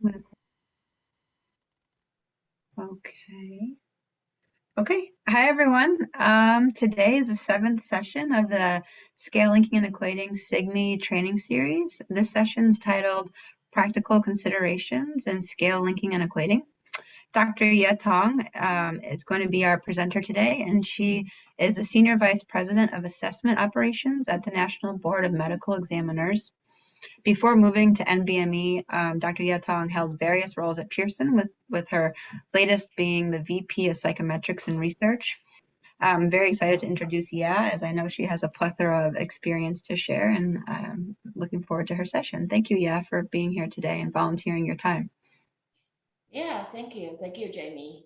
Okay. Okay. Hi, everyone. Today is the 7th session of the Scale Linking and Equating SIGME training series. This session is titled Practical Considerations in Scale Linking and Equating. Dr. Tong is going to be our presenter today, and she is the Senior Vice President of Assessment Operations at the National Board of Medical Examiners. Before moving to NBME, Dr. Yatong held various roles at Pearson, with her latest being the VP of Psychometrics and Research. I'm very excited to introduce as I know she has a plethora of experience to share, and I'm looking forward to her session. Thank you, for being here today and volunteering your time. Yeah, thank you. Thank you, Jamie.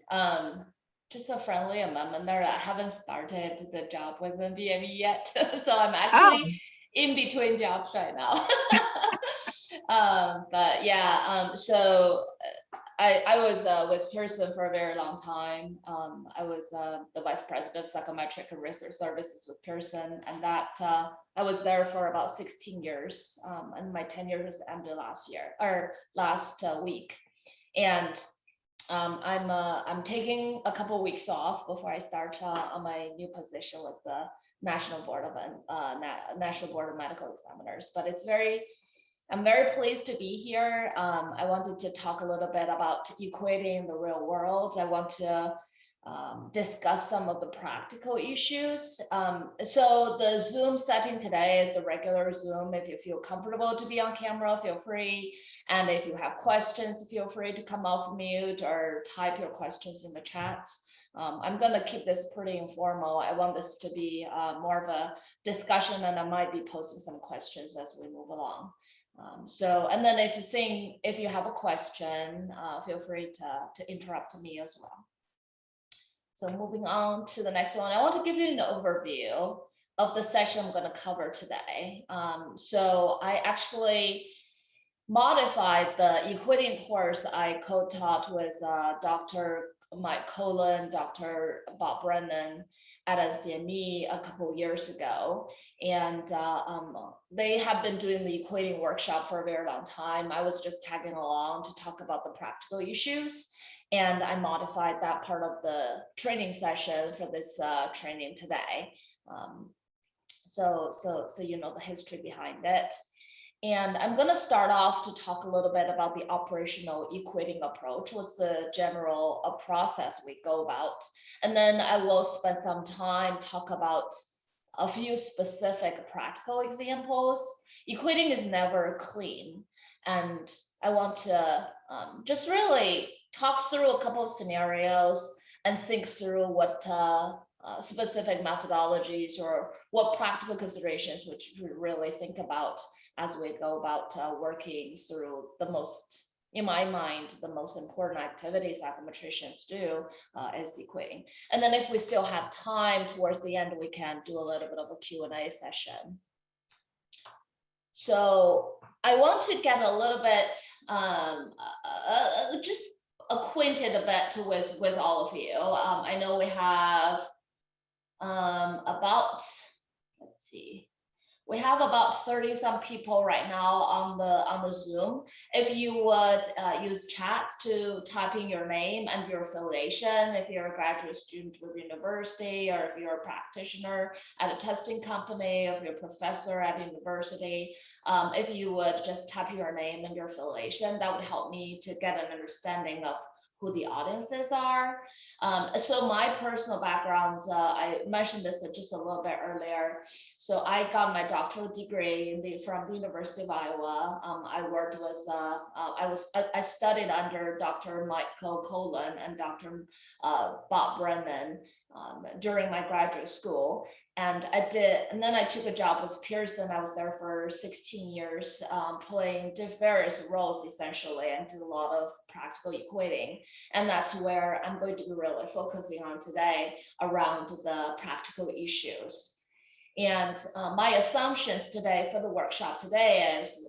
Just a friendly amendment there. I haven't started the job with NBME yet, so I'm actually in between jobs right now. But yeah, so I was with Pearson for a very long time. I was the vice president of psychometric and research services with Pearson, and that I was there for about 16 years, and my tenure has ended last week. And I'm taking a couple of weeks off before I start on my new position with the National Board of Medical Examiners. But I'm very pleased to be here. I wanted to talk a little bit about equating the real world. I want to discuss some of the practical issues. So the Zoom setting today is the regular Zoom. If you feel comfortable to be on camera, feel free. And if you have questions, feel free to come off mute or type your questions in the chats. I'm going to keep this pretty informal. I want this to be more of a discussion, and I might be posting some questions as we move along. And then if you have a question, feel free to interrupt me as well. So moving on to the next one, I want to give you an overview of the session I'm going to cover today. So I actually modified the equating course I co-taught with Dr. Mike Colon, Dr. Bob Brennan at NCME a couple of years ago. And they have been doing the equating workshop for a very long time. I was just tagging along to talk about the practical issues. And I modified that part of the training session for this training today. So you know the history behind it. And I'm going to start off to talk a little bit about the operational equating approach. What's the general process we go about? And then I will spend some time talk about a few specific practical examples. Equating is never clean. And I want to just really talk through a couple of scenarios and think through what specific methodologies or what practical considerations we should really think about as we go about working through the most, in my mind, the most important activities psychometricians do is equating. And then if we still have time towards the end, we can do a little bit of a Q&A session. So I want to get a little bit, just acquainted a bit with all of you. I know we have we have about 30 some people right now on the Zoom. If you would use chats to type in your name and your affiliation, if you're a graduate student with university, or if you're a practitioner at a testing company, or if you're a professor at university, if you would just type your name and your affiliation, that would help me to get an understanding of who the audiences are. So my personal background, I mentioned this just a little bit earlier. So I got my doctoral degree from the University of Iowa. I worked with, I studied under Dr. Michael Colon and Dr. Bob Brennan during my graduate school. And then I took a job with Pearson. I was there for 16 years, playing various roles essentially, and did a lot of practical equating. And that's where I'm going to be really focusing on today, around the practical issues. And my assumptions today for the workshop today is,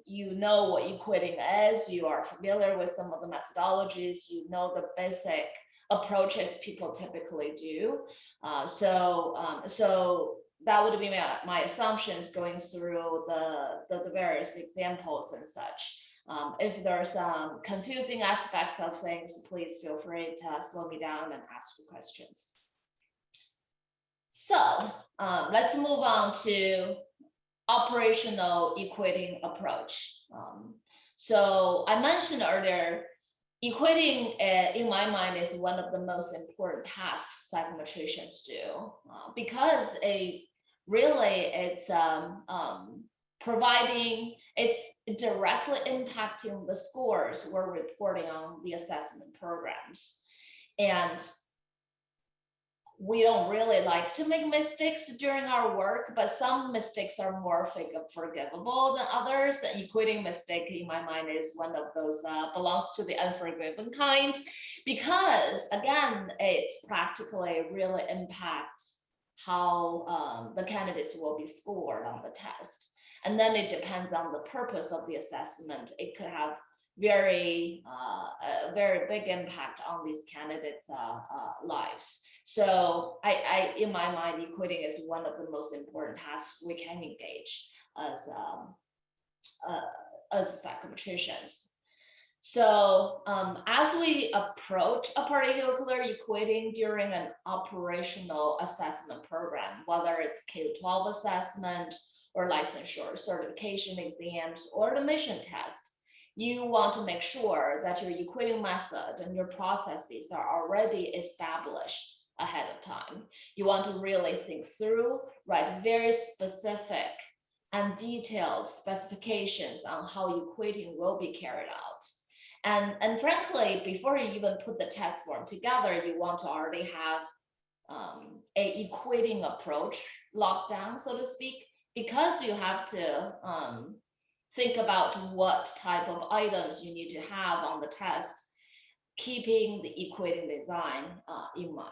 you know what equating is, you are familiar with some of the methodologies, you know the basic approaches people typically do. So that would be my assumptions going through the various examples and such. If there's some confusing aspects of things, please feel free to slow me down and ask the questions. So let's move on to operational equating approach. So I mentioned earlier, equating in my mind is one of the most important tasks psychometricians do because it's providing, it's directly impacting the scores we're reporting on the assessment programs. And we don't really like to make mistakes during our work, but some mistakes are more forgivable than others. The equating mistake in my mind is one of those belongs to the unforgiven kind, because again, it practically really impacts how the candidates will be scored on the test. And then it depends on the purpose of the assessment. It could have a very big impact on these candidates' lives. So in my mind, equating is one of the most important tasks we can engage as psychometricians. So as we approach a particular equating during an operational assessment program, whether it's K-12 assessment or licensure certification exams or the mission test, you want to make sure that your equating method and your processes are already established ahead of time. You want to really think through, write very specific and detailed specifications on how equating will be carried out. And frankly, before you even put the test form together, you want to already have a equating approach locked down, so to speak, because you have to think about what type of items you need to have on the test, keeping the equating design in mind.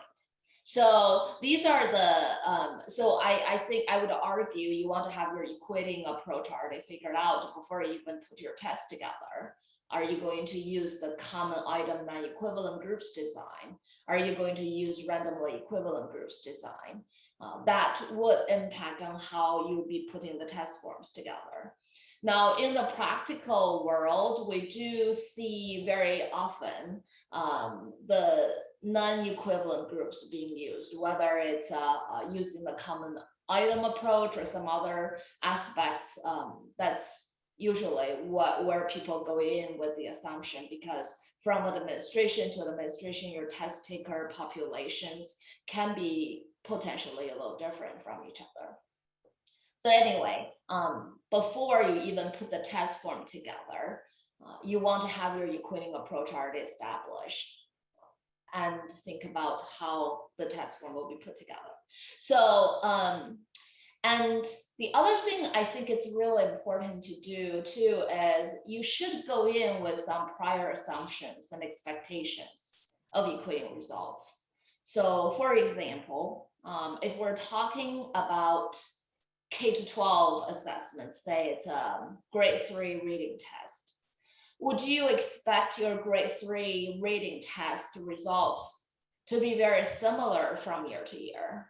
So these are the, so I think I would argue you want to have your equating approach already figured out before you even put your test together. Are you going to use the common item non-equivalent groups design? Are you going to use randomly equivalent groups design? That would impact on how you'll be putting the test forms together. Now, in the practical world, we do see very often the non-equivalent groups being used, whether it's using the common item approach or some other aspects. That's usually where people go in with the assumption, because from administration to administration, your test taker populations can be potentially a little different from each other. So anyway, before you even put the test form together, you want to have your equating approach already established and think about how the test form will be put together. So, and the other thing I think it's really important to do too is you should go in with some prior assumptions and expectations of equating results. So for example, if we're talking about K-12 assessments, say it's a grade 3 reading test, would you expect your grade 3 reading test results to be very similar from year to year?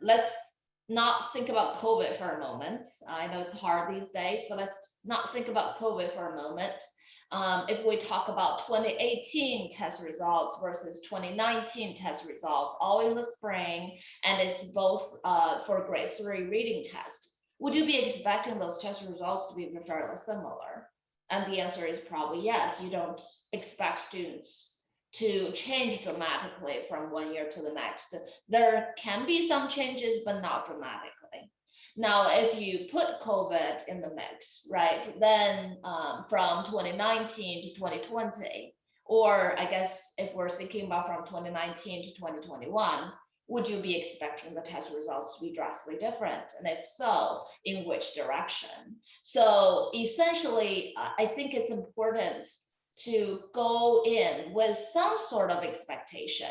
Let's not think about COVID for a moment. I know it's hard these days, but let's not think about COVID for a moment. If we talk about 2018 test results versus 2019 test results, all in the spring, and it's both for grade 3 reading test, would you be expecting those test results to be fairly similar? And the answer is probably yes. You don't expect students to change dramatically from one year to the next. There can be some changes, but not dramatically. Now, if you put COVID in the mix, right, then from 2019 to 2020, or I guess if we're thinking about from 2019 to 2021, would you be expecting the test results to be drastically different? And if so, in which direction? So essentially, I think it's important to go in with some sort of expectation,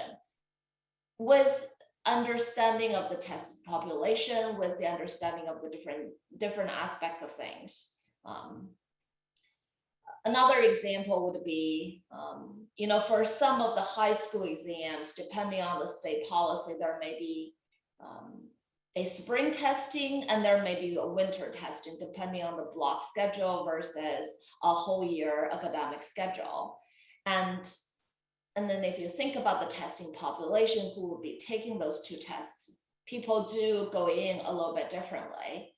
with understanding of the test population, with the understanding of the different aspects of things. Another example would be, for some of the high school exams, depending on the state policy, there may be a spring testing, and there may be a winter testing depending on the block schedule versus a whole year academic schedule. And then if you think about the testing population who will be taking those two tests, people do go in a little bit differently.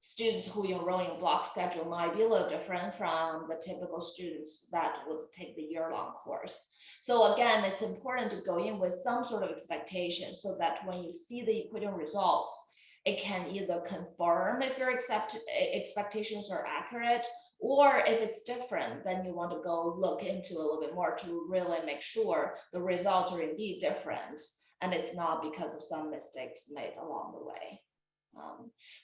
Students who enroll in block schedule might be a little different from the typical students that would take the year-long course. So again, it's important to go in with some sort of expectation so that when you see the equating results, it can either confirm if your expectations are accurate, or if it's different, then you want to go look into a little bit more to really make sure the results are indeed different and it's not because of some mistakes made along the way.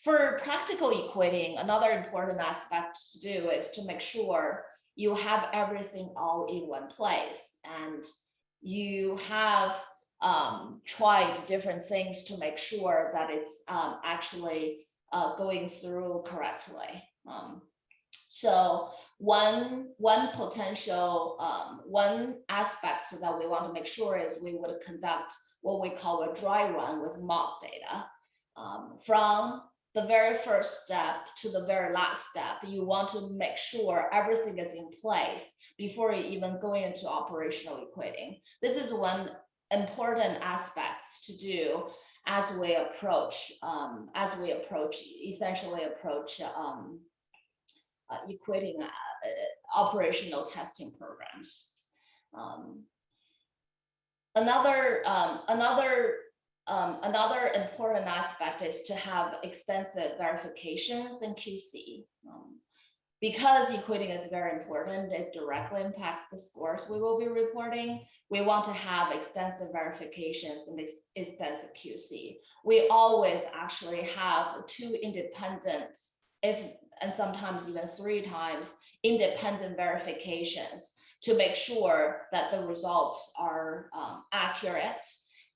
For practical equating, another important aspect to do is to make sure you have everything all in one place and you have tried different things to make sure that it's actually going through correctly. So one potential, one aspect that we want to make sure is we would conduct what we call a dry run with mock data. From the very first step to the very last step, you want to make sure everything is in place before you even go into operational equating. This is one important aspect to do as we approach equating operational testing programs. Another important aspect is to have extensive verifications in QC. Because equating is very important, it directly impacts the scores we will be reporting. We want to have extensive verifications and extensive QC. We always actually have two independent, and sometimes even 3 times independent verifications to make sure that the results are accurate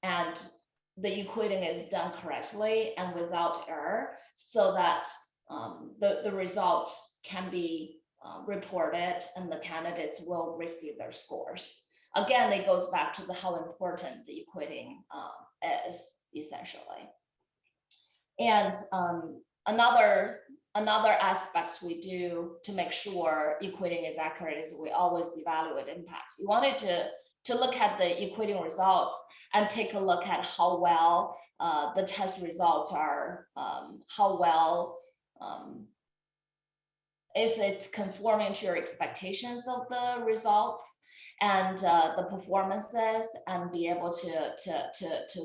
and the equating is done correctly and without error, so that the results can be reported and the candidates will receive their scores. Again, it goes back to how important the equating is, essentially. And another aspect we do to make sure equating is accurate is we always evaluate impacts. You wanted to look at the equating results and take a look at how well the test results are, how well, if it's conforming to your expectations of the results and the performances, and be able to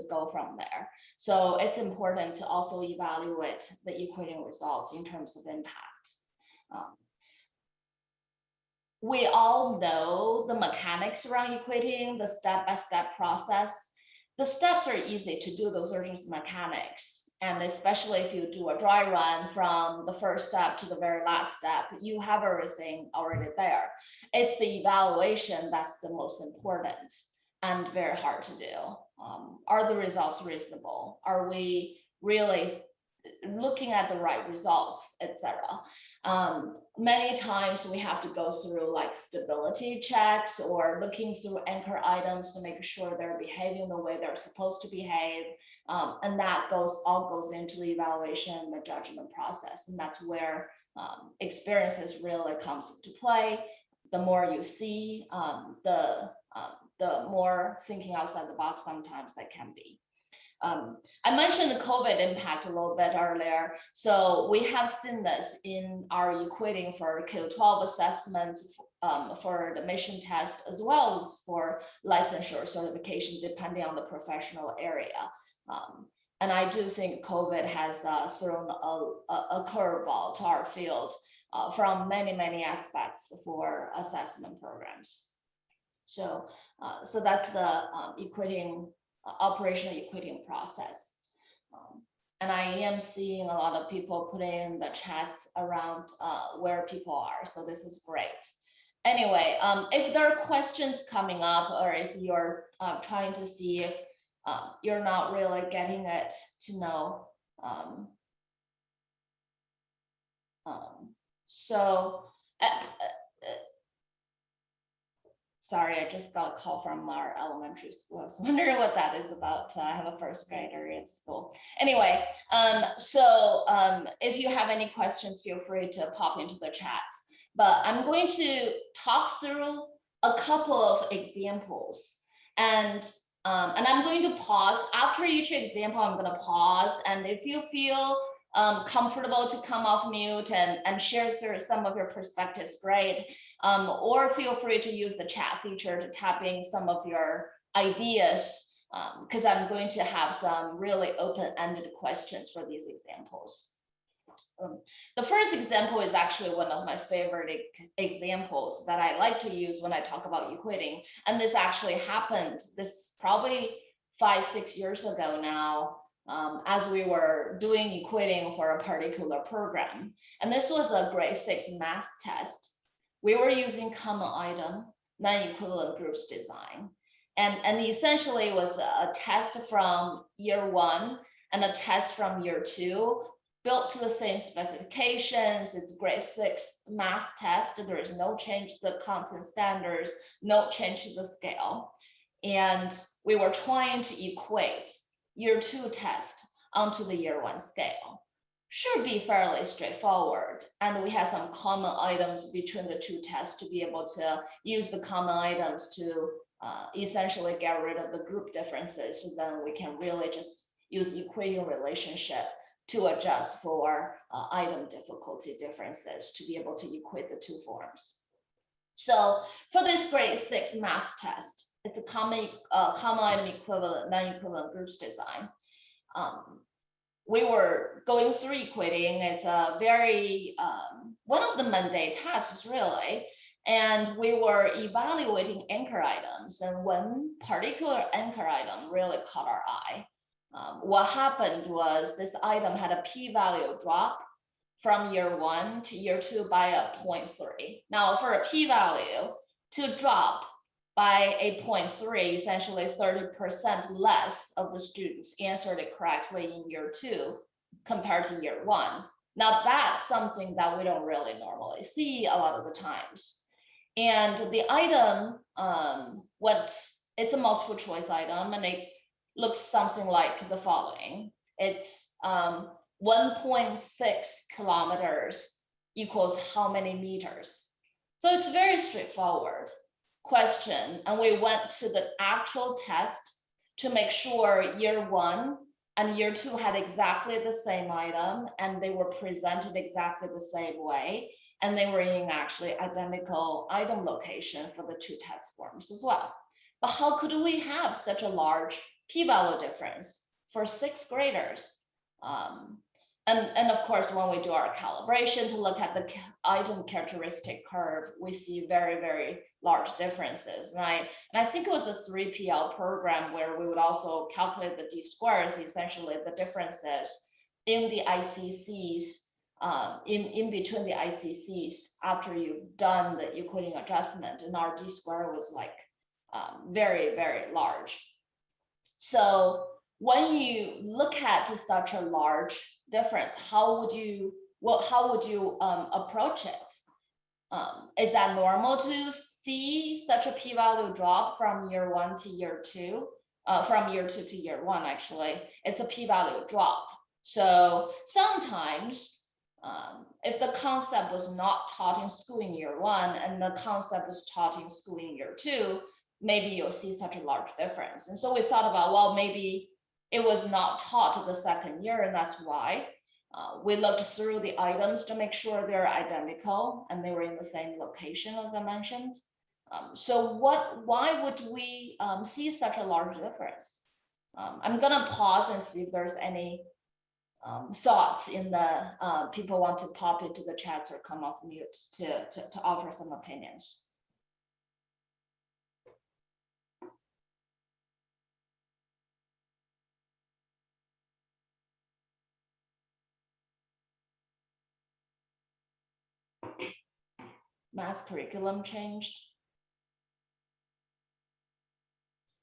go from there. So it's important to also evaluate the equating results in terms of impact. We all know the mechanics around equating, the step-by-step process. The steps are easy to do, those are just mechanics. And especially if you do a dry run from the first step to the very last step, you have everything already there. It's the evaluation that's the most important and very hard to do. Are the results reasonable? Are we really looking at the right results, etc. Many times we have to go through like stability checks or looking through anchor items to make sure they're behaving the way they're supposed to behave. And that all goes into the evaluation and the judgment process. And that's where experiences really comes into play. The more you see, the more thinking outside the box sometimes that can be. I mentioned the COVID impact a little bit earlier. So we have seen this in our equating for K-12 assessments, for the mission test, as well as for licensure certification, depending on the professional area. And I do think COVID has thrown a curveball to our field from many aspects for assessment programs. So that's the operational equating process. And I am seeing a lot of people put in the chats around where people are. So this is great. Anyway, if there are questions coming up, or if you're trying to see if you're not really getting it to know. Sorry, I just got a call from our elementary school. I was wondering what that is about. I have a first grader at school. Anyway, if you have any questions, feel free to pop into the chats. But I'm going to talk through a couple of examples, and I'm going to pause after each example. I'm going to pause, and if you feel comfortable to come off mute and share some of your perspectives, great. Or feel free to use the chat feature to tap in some of your ideas, because I'm going to have some really open-ended questions for these examples. The first example is actually one of my favorite examples that I like to use when I talk about equating. And this actually happened, this probably 5-6 years ago now, as we were doing equating for a particular program. And this was a grade 6 math test. We were using common item, non-equivalent groups design. And essentially it was a test from year 1 and a test from year 2, built to the same specifications. It's grade 6 math test. There is no change to the content standards, no change to the scale. And we were trying to equate year 2 test onto the year 1 scale. Should be fairly straightforward. And we had some common items between the 2 tests to be able to use the common items to essentially get rid of the group differences. So then we can really just use equating relationship to adjust for item difficulty differences to be able to equate the 2 forms. So for this grade 6 math test, it's a common item equivalent, non-equivalent groups design. We were going through equating. It's a very, one of the mandate tasks really, and we were evaluating anchor items, and one particular anchor item really caught our eye. What happened was this item had a p-value drop from year 1 to year 2 by a 0.3. Now for a p-value to drop by a 0.3, essentially 30% less of the students answered it correctly in year 2 compared to year 1. Now that's something that we don't really normally see a lot of the times. And the item, it's a multiple choice item, and it looks something like the following. It's 1.6 kilometers equals how many meters? So it's very straightforward question. And we went to the actual test to make sure year 1 and year 2 had exactly the same item, and they were presented exactly the same way. And they were in actually identical item location for the 2 test forms as well. But how could we have such a large p-value difference for 6th graders? And of course, when we do our calibration to look at the item characteristic curve, we see very, very large differences. And I think it was a 3PL program where we would also calculate the d-squares, essentially the differences in the ICCs, in between the ICCs after you've done the equating adjustment, and our d-square was like very, very large. So when you look at such a large difference, how would you approach it? Is that normal to see such a p-value drop from year 1 to year 2? From year 2 to year 1, actually, it's a p-value drop. So sometimes, if the concept was not taught in school in year 1 and the concept was taught in school in year 2, maybe you'll see such a large difference. And so we thought about, well, maybe it was not taught the 2nd year, and that's why. We looked through the items to make sure they're identical and they were in the same location, as I mentioned. So why would we see such a large difference? I'm gonna pause and see if there's any thoughts in the people want to pop into the chats or come off mute to offer some opinions. Math curriculum changed.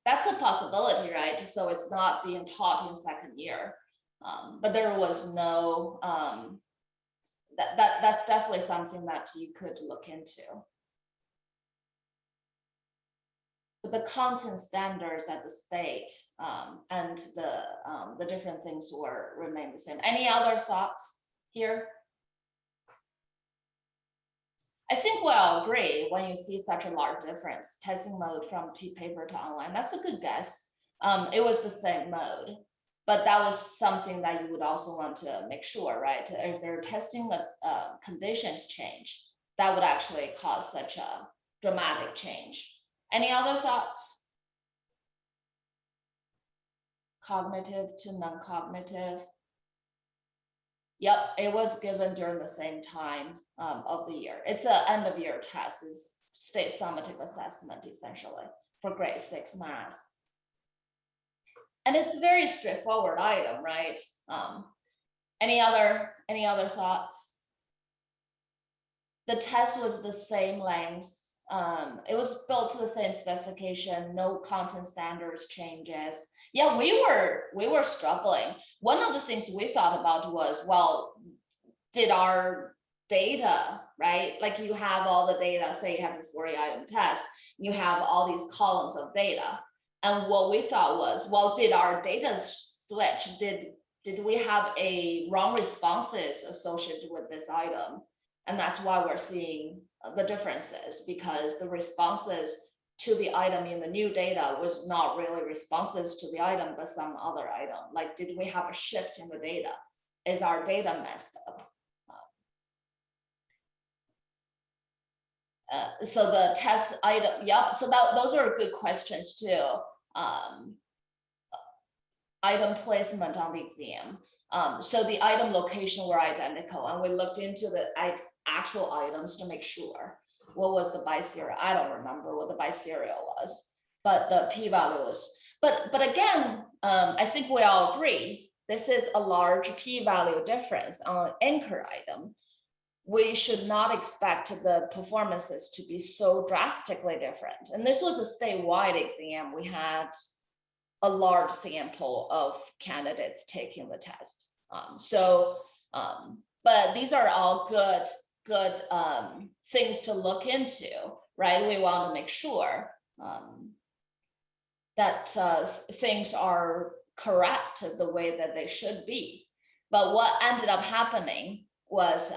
That's a possibility, right? So it's not being taught in 2nd year, but there was no, that's definitely something that you could look into. the content standards at the state and the different things remain the same. Any other thoughts here? I think we all agree when you see such a large difference, testing mode from paper to online, that's a good guess. It was the same mode, but that was something that you would also want to make sure, right? Is there testing conditions change that would actually cause such a dramatic change? Any other thoughts? Cognitive to non-cognitive. Yep, it was given during the same time of the year. It's an end of year test, it's state summative assessment essentially for grade 6 math. And it's a very straightforward item, right? Any other thoughts? The test was the same length. It was built to the same specification, no content standards changes. Yeah, we were struggling. One of the things we thought about was, well, did our data, right? Like you have all the data, say you have a 40-item test, you have all these columns of data. And what we thought was, well, did our data switch? Did we have a wrong responses associated with this item? And that's why we're seeing the differences, because the responses to the item in the new data was not really responses to the item, but some other item. Like, did we have a shift in the data? Is our data messed up? So the test item, yep. So those are good questions too. Item placement on the exam. So the item location were identical, and we looked into the actual items to make sure. What was the biserial? I don't remember what the biserial was, but the p-values. But again, I think we all agree this is a large p-value difference on an anchor item. We should not expect the performances to be so drastically different. And this was a statewide exam. We had a large sample of candidates taking the test. But these are all good things to look into, right? We want to make sure that things are correct the way that they should be. But what ended up happening was,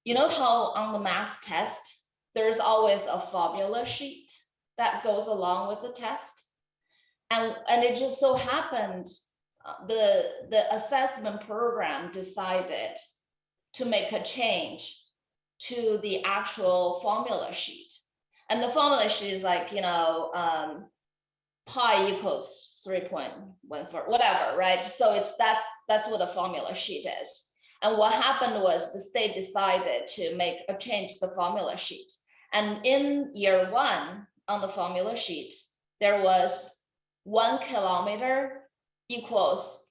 you know how on the math test, there's always a formula sheet that goes along with the test? And it just so happened the assessment program decided to make a change to the actual formula sheet. And the formula sheet is like, you know, pi equals 3.14, whatever, right? So that's what a formula sheet is. And what happened was the state decided to make a change to the formula sheet. And in year 1 on the formula sheet, there was 1 kilometer equals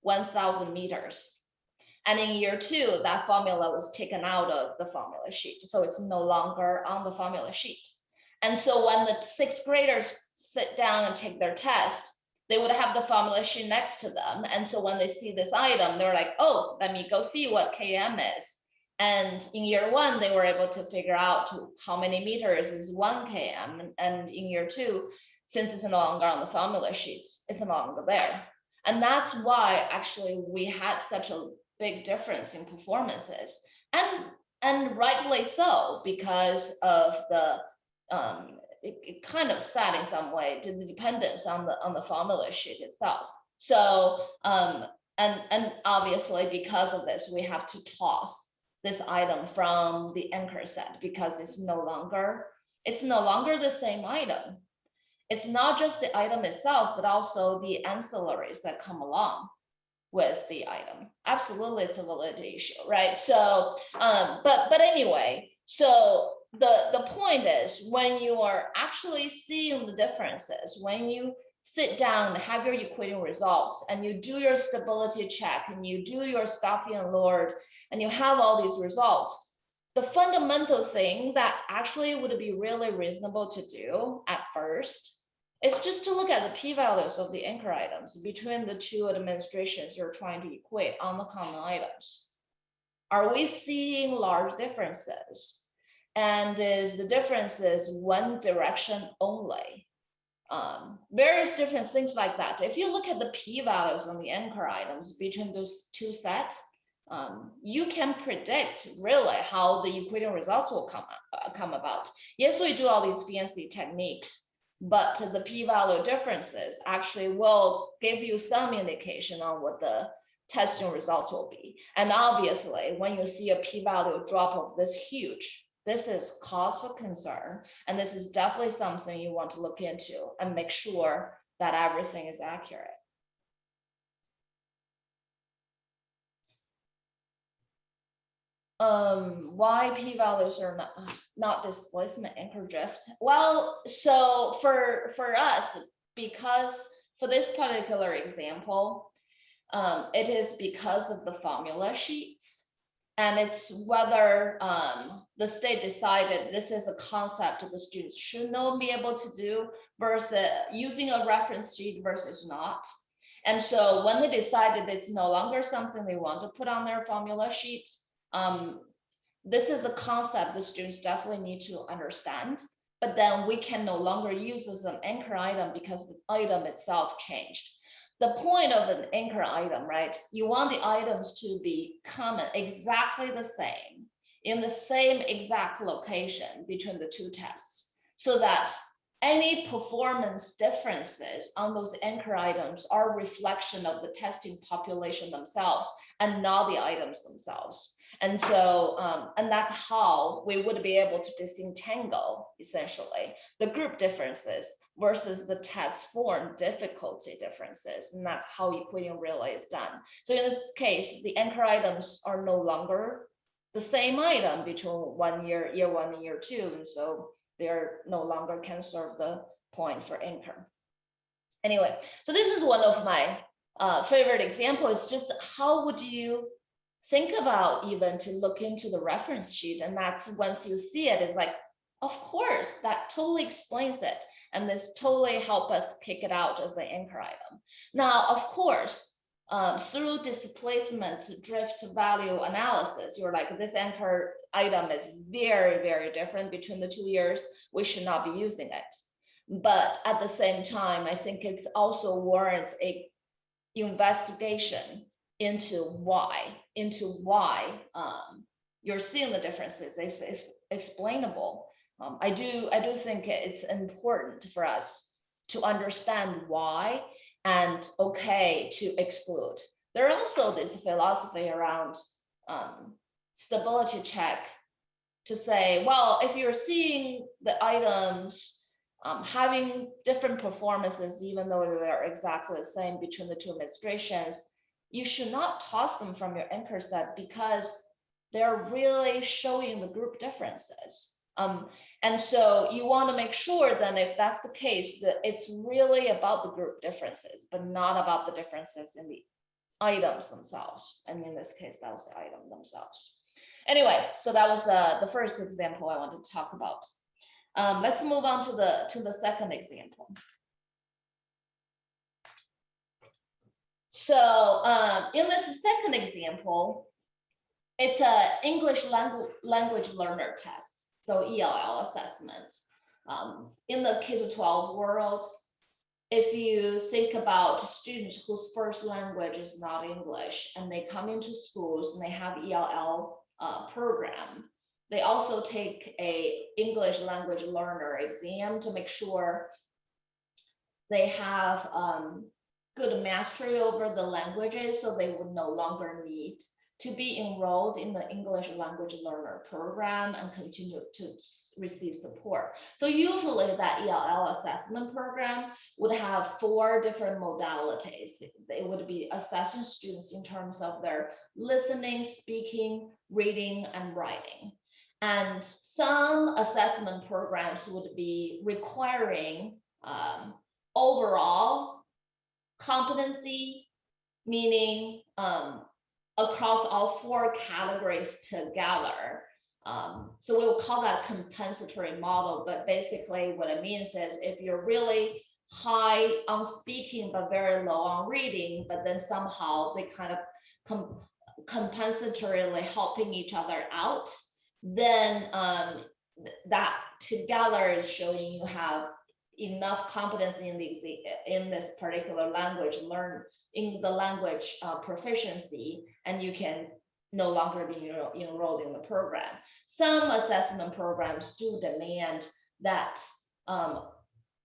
1,000 meters. And in year 2, that formula was taken out of the formula sheet. So it's no longer on the formula sheet. And so when the 6th graders sit down and take their test, they would have the formula sheet next to them. And so when they see this item, they're like, oh, let me go see what km is. And in year 1, they were able to figure out how many meters is 1 km. And in year 2, since it's no longer on the formula sheets, it's no longer there. And that's why actually we had such a big difference in performances, and rightly so, because of the it kind of sad in some way, the dependence on the formula sheet itself. So and obviously because of this, we have to toss this item from the anchor set because it's no longer the same item. It's not just the item itself, but also the ancillaries that come along with the item. Absolutely, it's a validity issue, right? So, but anyway, so the point is, when you are actually seeing the differences, when you sit down and have your equating results, and you do your stability check, and you do your Stafford and Lord, and you have all these results, the fundamental thing that actually would be really reasonable to do at first is just to look at the p-values of the anchor items between the two administrations you're trying to equate on the common items. Are we seeing large differences? and the difference is one direction only. Various different things like that. If you look at the p-values on the anchor items between those two sets, you can predict really how the equating results will come about. Yes, we do all these fancy techniques, but the p-value differences actually will give you some indication on what the testing results will be. And obviously, when you see a p-value drop of this huge, this is cause for concern, and this is definitely something you want to look into and make sure that everything is accurate. Why p-values are not displacement anchor drift? Well, so for us, because for this particular example, it is because of the formula sheets. And it's whether the state decided this is a concept the students should know and be able to do versus using a reference sheet versus not. And so when they decided it's no longer something they want to put on their formula sheet, this is a concept the students definitely need to understand, but then we can no longer use as an anchor item because the item itself changed. The point of an anchor item, right? You want the items to be common, exactly the same, in the same exact location between the two tests, so that any performance differences on those anchor items are a reflection of the testing population themselves and not the items themselves. And so, and that's how we would be able to disentangle, essentially, the group differences versus the test form difficulty differences. And that's how equating really is done. So in this case, the anchor items are no longer the same item between 1 year, year one and year two. And so they're no longer can serve the point for anchor. Anyway, so this is one of my favorite examples. It's just how would you think about even to look into the reference sheet? And that's once you see it, it's like, of course, that totally explains it. And this totally help us kick it out as an anchor item. Now, of course, through displacement drift value analysis, you're like, this anchor item is very, very different between the 2 years. We should not be using it. But at the same time, I think it also warrants a investigation into why you're seeing the differences. It's explainable. I do think it's important for us to understand why and okay to exclude. There are also this philosophy around stability check to say, well, if you're seeing the items having different performances, even though they're exactly the same between the two administrations, you should not toss them from your anchor set because they're really showing the group differences. And so you want to make sure then, if that's the case, that it's really about the group differences, but not about the differences in the items themselves. And in this case, that was the item themselves. Anyway, so that was the first example I wanted to talk about. Let's move on to the second example. So in this second example, it's an English language learner test, so ELL assessment. In the K-12 world, if you think about students whose first language is not English and they come into schools and they have ELL program, they also take a English language learner exam to make sure they have good mastery over the languages, so they would no longer need to be enrolled in the English language learner program and continue to receive support. So usually that ELL assessment program would have 4 different modalities. They would be assessing students in terms of their listening, speaking, reading, and writing. And some assessment programs would be requiring overall competency, meaning across all 4 categories together. So we'll call that compensatory model, but basically what it means is if you're really high on speaking but very low on reading, but then somehow they kind of compensatorily helping each other out, then that together is showing you have enough competence in this particular language, learn in the language proficiency, and you can no longer be enrolled in the program. Some assessment programs do demand that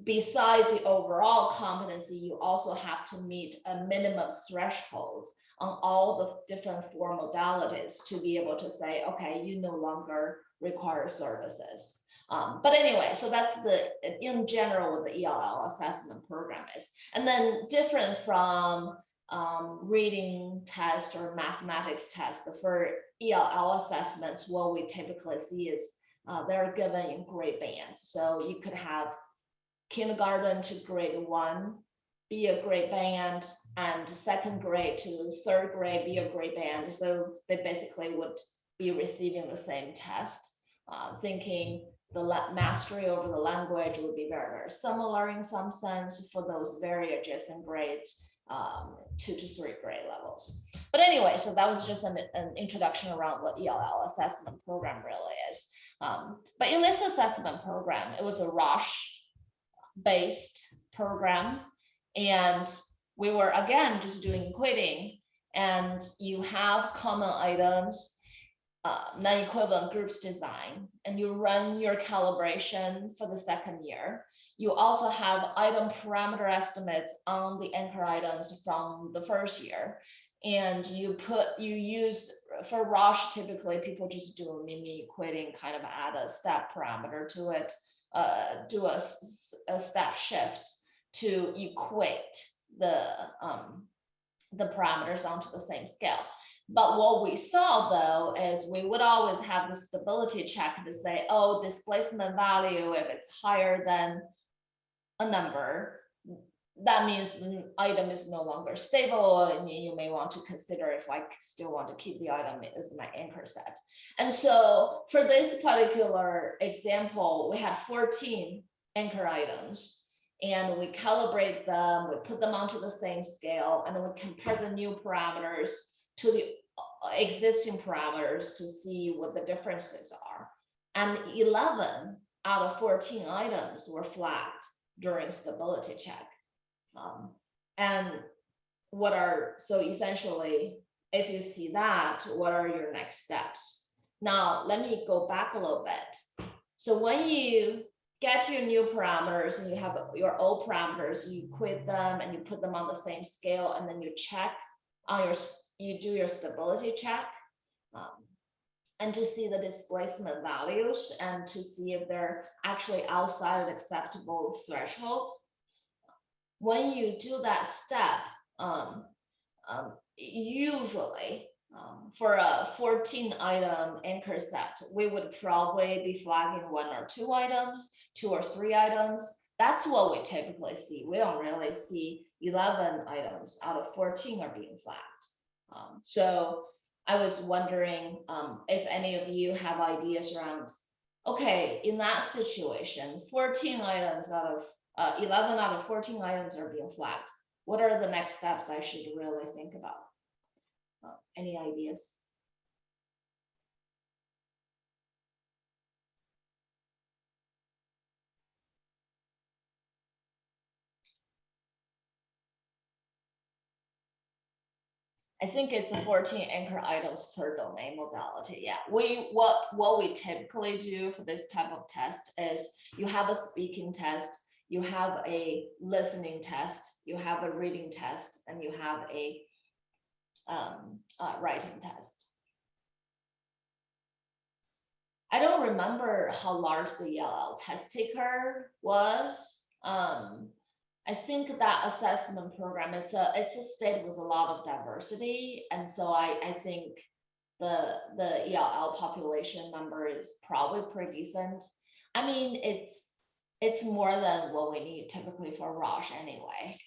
besides the overall competency, you also have to meet a minimum threshold on all the different 4 modalities to be able to say, okay, you no longer require services. But anyway, so that's in general what the ELL assessment program is. And then different from reading test or mathematics test, for ELL assessments, what we typically see is they're given in grade bands. So you could have kindergarten to grade 1 be a grade band, and 2nd grade to 3rd grade be a grade band. So they basically would be receiving the same test, thinking the mastery over the language would be very, very similar in some sense for those very adjacent grades, 2 to 3 grade levels. But anyway, so that was just an introduction around what ELL assessment program really is. But in this assessment program, it was a Roche-based program, and we were again just doing equating, and you have common items, non-equivalent groups design, and you run your calibration for the 2nd year. You also have item parameter estimates on the anchor items from the 1st year, and you use for Roche, typically people just do a mini equating, kind of add a step parameter to it, do a step shift to equate the parameters onto the same scale. But what we saw though is we would always have the stability check to say, oh, displacement value, if it's higher than a number, that means the item is no longer stable, and you may want to consider if I still want to keep the item as my anchor set. And so for this particular example, we had 14 anchor items, and we calibrate them, we put them onto the same scale, and then we compare the new parameters to the existing parameters to see what the differences are. And 11 out of 14 items were flagged during stability check. And so essentially, if you see that, what are your next steps? Now, let me go back a little bit. So when you get your new parameters and you have your old parameters, you equate them and you put them on the same scale, and then you check on you do your stability check, and to see the displacement values and to see if they're actually outside of acceptable thresholds. When you do that step, usually for a 14 item anchor set, we would probably be flagging 1 or 2 items, 2 or 3 items. That's what we typically see. We don't really see 11 items out of 14 are being flagged. So I was wondering if any of you have ideas around, okay, in that situation, 14 items out of 11 out of 14 items are being flagged. What are the next steps I should really think about? Any ideas? I think it's 14 anchor items per domain modality. Yeah, what we typically do for this type of test is you have a speaking test, you have a listening test, you have a reading test, and you have a writing test. I don't remember how large the ELL test taker was. I think that assessment program, it's a state with a lot of diversity, and so I think the ELL population number is probably pretty decent. I mean, it's more than what we need typically for Roche anyway.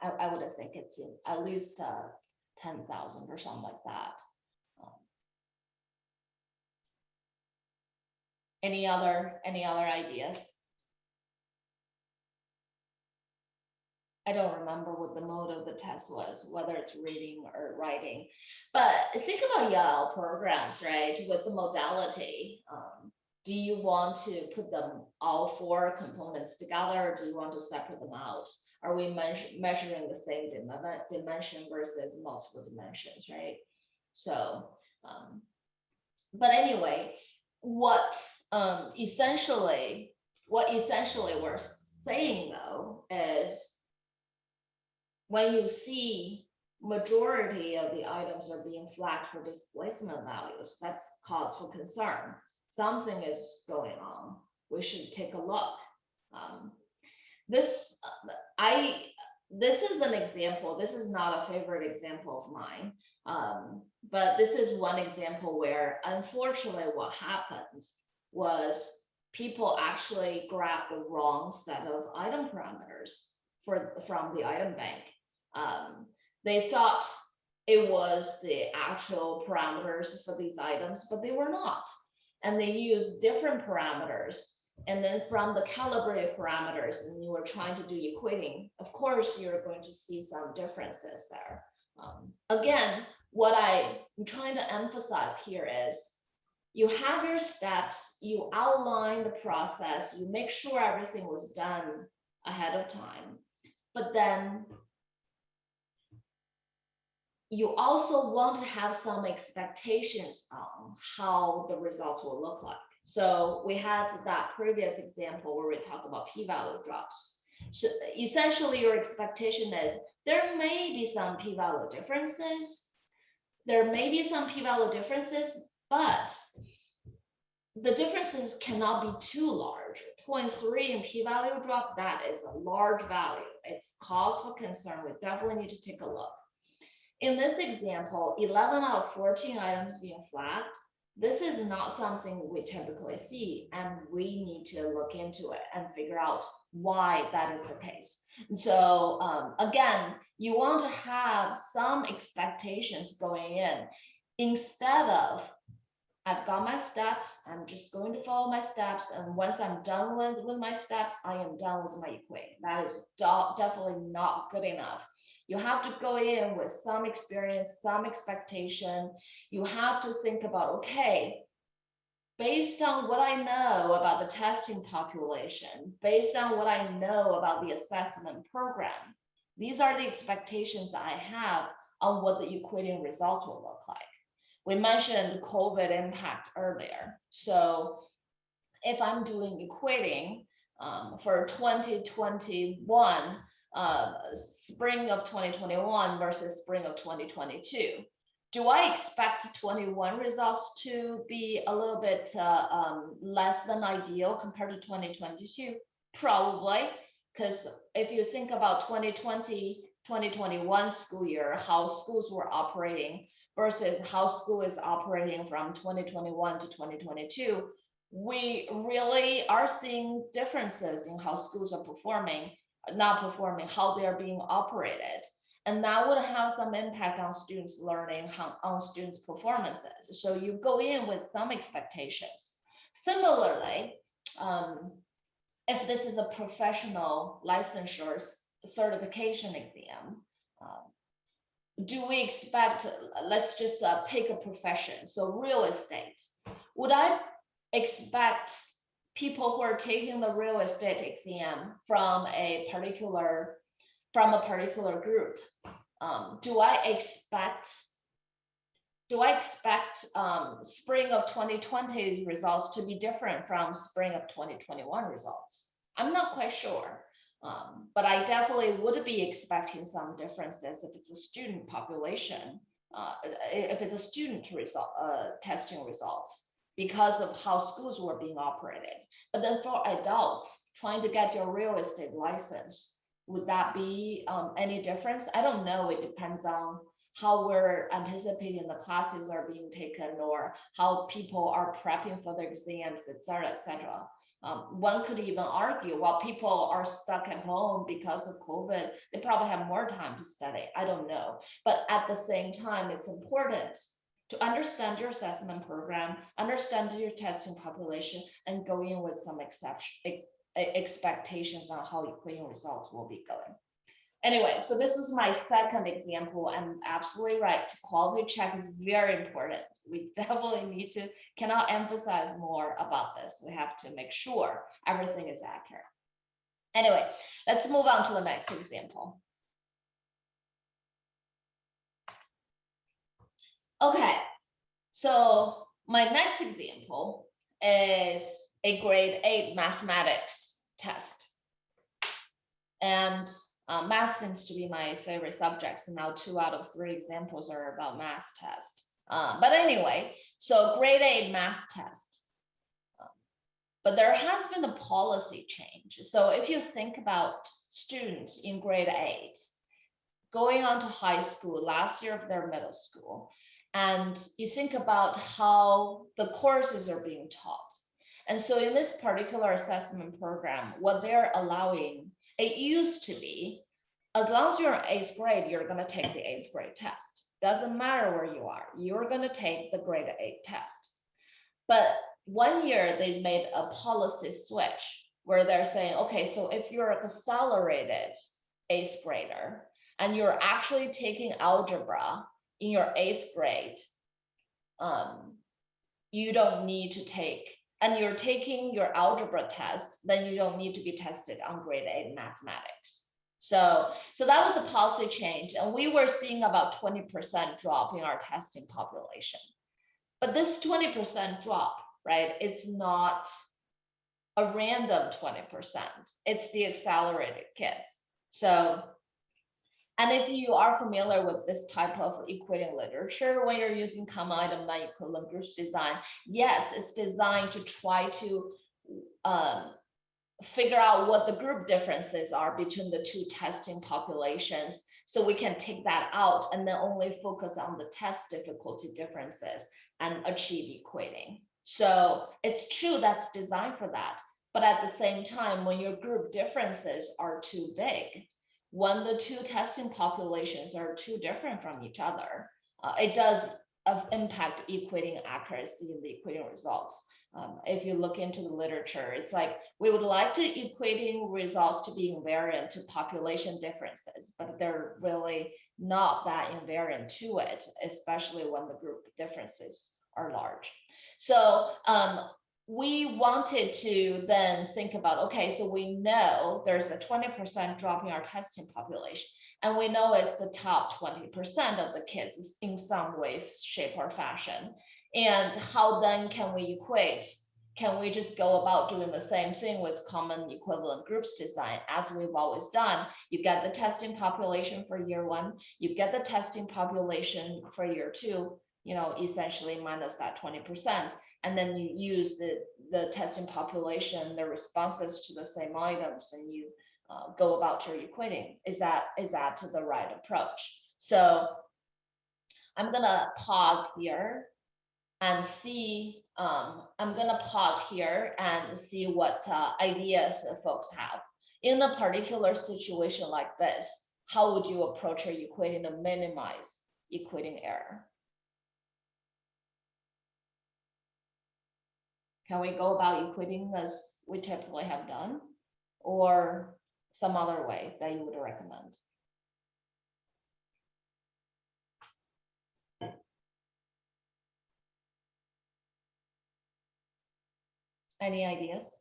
I would think it's at least 10,000 or something like that. Any other ideas? I don't remember what the mode of the test was, whether it's reading or writing. But think about ELL programs, right? With the modality, do you want to put them all 4 components together, or do you want to separate them out? Are we measuring the same dimension versus multiple dimensions, right? So, but anyway, what essentially we're saying though is when you see majority of the items are being flagged for displacement values, that's cause for concern. Something is going on. We should take a look. This is an example. This is not a favorite example of mine, but this is one example where, unfortunately, what happened was people actually grabbed the wrong set of item parameters from the item bank. They thought it was the actual parameters for these items, but they were not. And they used different parameters. And then from the calibrated parameters, and you were trying to do equating, of course, you're going to see some differences there. Again, what I'm trying to emphasize here is you have your steps, you outline the process, you make sure everything was done ahead of time, but then you also want to have some expectations on how the results will look like. So we had that previous example where we talked about p-value drops. So essentially your expectation is there may be some p-value differences. There may be some p-value differences, but the differences cannot be too large. 0.3 in p-value drop, that is a large value. It's cause for concern. We definitely need to take a look. In this example, 11 out of 14 items being flagged, this is not something we typically see, and we need to look into it and figure out why that is the case. And so again, you want to have some expectations going in instead of, I've got my steps, I'm just going to follow my steps, and once I'm done with my steps, I am done with my equation. That is definitely not good enough. You have to go in with some experience, some expectation. You have to think about, okay, based on what I know about the testing population, based on what I know about the assessment program, these are the expectations I have on what the equating results will look like. We mentioned COVID impact earlier. So if I'm doing equating for 2021, spring of 2021 versus spring of 2022, do I expect 21 results to be a little bit less than ideal compared to 2022? Probably, because if you think about 2020, 2021 school year, how schools were operating versus how school is operating from 2021 to 2022, we really are seeing differences in how schools are performing, not performing, how they are being operated. And that would have some impact on students' learning, on students' performances. So you go in with some expectations. Similarly, if this is a professional licensure certification exam, do we expect, let's just pick a profession, so real estate. Would I expect people who are taking the real estate exam from a particular group? Do I expect spring of 2020 results to be different from spring of 2021 results? I'm not quite sure. But I definitely would be expecting some differences if it's a student population, if it's a student testing results, because of how schools were being operated. But then for adults trying to get your real estate license, would that be any difference? I don't know. It depends on how we're anticipating the classes are being taken, or how people are prepping for the exams, et cetera, et cetera. One could even argue, while people are stuck at home because of COVID, they probably have more time to study. I don't know. But at the same time, it's important to understand your assessment program, understand your testing population, and go in with some expectations on how equating results will be going. Anyway, so this was my second example, and absolutely right. Quality check is very important. We definitely cannot emphasize more about this. We have to make sure everything is accurate. Anyway, let's move on to the next example. Okay, so my next example is a grade 8 mathematics test. And math seems to be my favorite subject. So now 2 out of 3 examples are about math test. But anyway, so grade 8 math test. But there has been a policy change. So if you think about students in grade 8 going on to high school, last year of their middle school, and you think about how the courses are being taught. And so in this particular assessment program, what they're allowing, it used to be, as long as you're in 8th grade, you're going to take the 8th grade test. Doesn't matter where you are, you're going to take the grade 8 test. But 1 year they made a policy switch where they're saying, okay, so if you're an accelerated 8th grader and you're actually taking algebra in your 8th grade, you don't need to take, and you're taking your algebra test, then you don't need to be tested on grade 8 mathematics. So that was a policy change, and we were seeing about 20% drop in our testing population. But this 20% drop, right, it's not a random 20%, it's the accelerated kids. So, and if you are familiar with this type of equating literature, when you're using common item non-equivalent groups design, yes, it's designed to try to figure out what the group differences are between the 2 testing populations, so we can take that out and then only focus on the test difficulty differences and achieve equating. So it's true that's designed for that, but at the same time, when your group differences are too big, when the 2 testing populations are too different from each other, it does impact equating accuracy in the equating results. If you look into the literature, it's like we would like to equating results to be invariant to population differences, but they're really not that invariant to it, especially when the group differences are large. So we wanted to then think about, okay, so we know there's a 20% drop in our testing population, and we know it's the top 20% of the kids in some way, shape, or fashion. And how then can we equate? Can we just go about doing the same thing with common equivalent groups design as we've always done? You get the testing population for year 1, you get the testing population for year 2, you know, essentially minus that 20%. And then you use the testing population, the responses to the same items, and you go about your equating. Is that the right approach? So I'm gonna pause here and see. I'm gonna pause here and see what ideas folks have. In a particular situation like this, how would you approach your equating to minimize equating error? Can we go about equating as we typically have done, or some other way that you would recommend? Any ideas?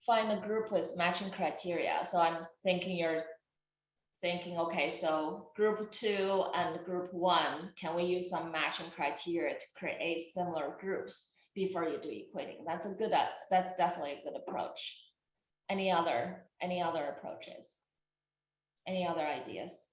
Find a group with matching criteria. So I'm thinking you're thinking, okay, so group 2 and group 1, can we use some matching criteria to create similar groups before you do equating? That's definitely a good approach. Any other approaches? Any other ideas?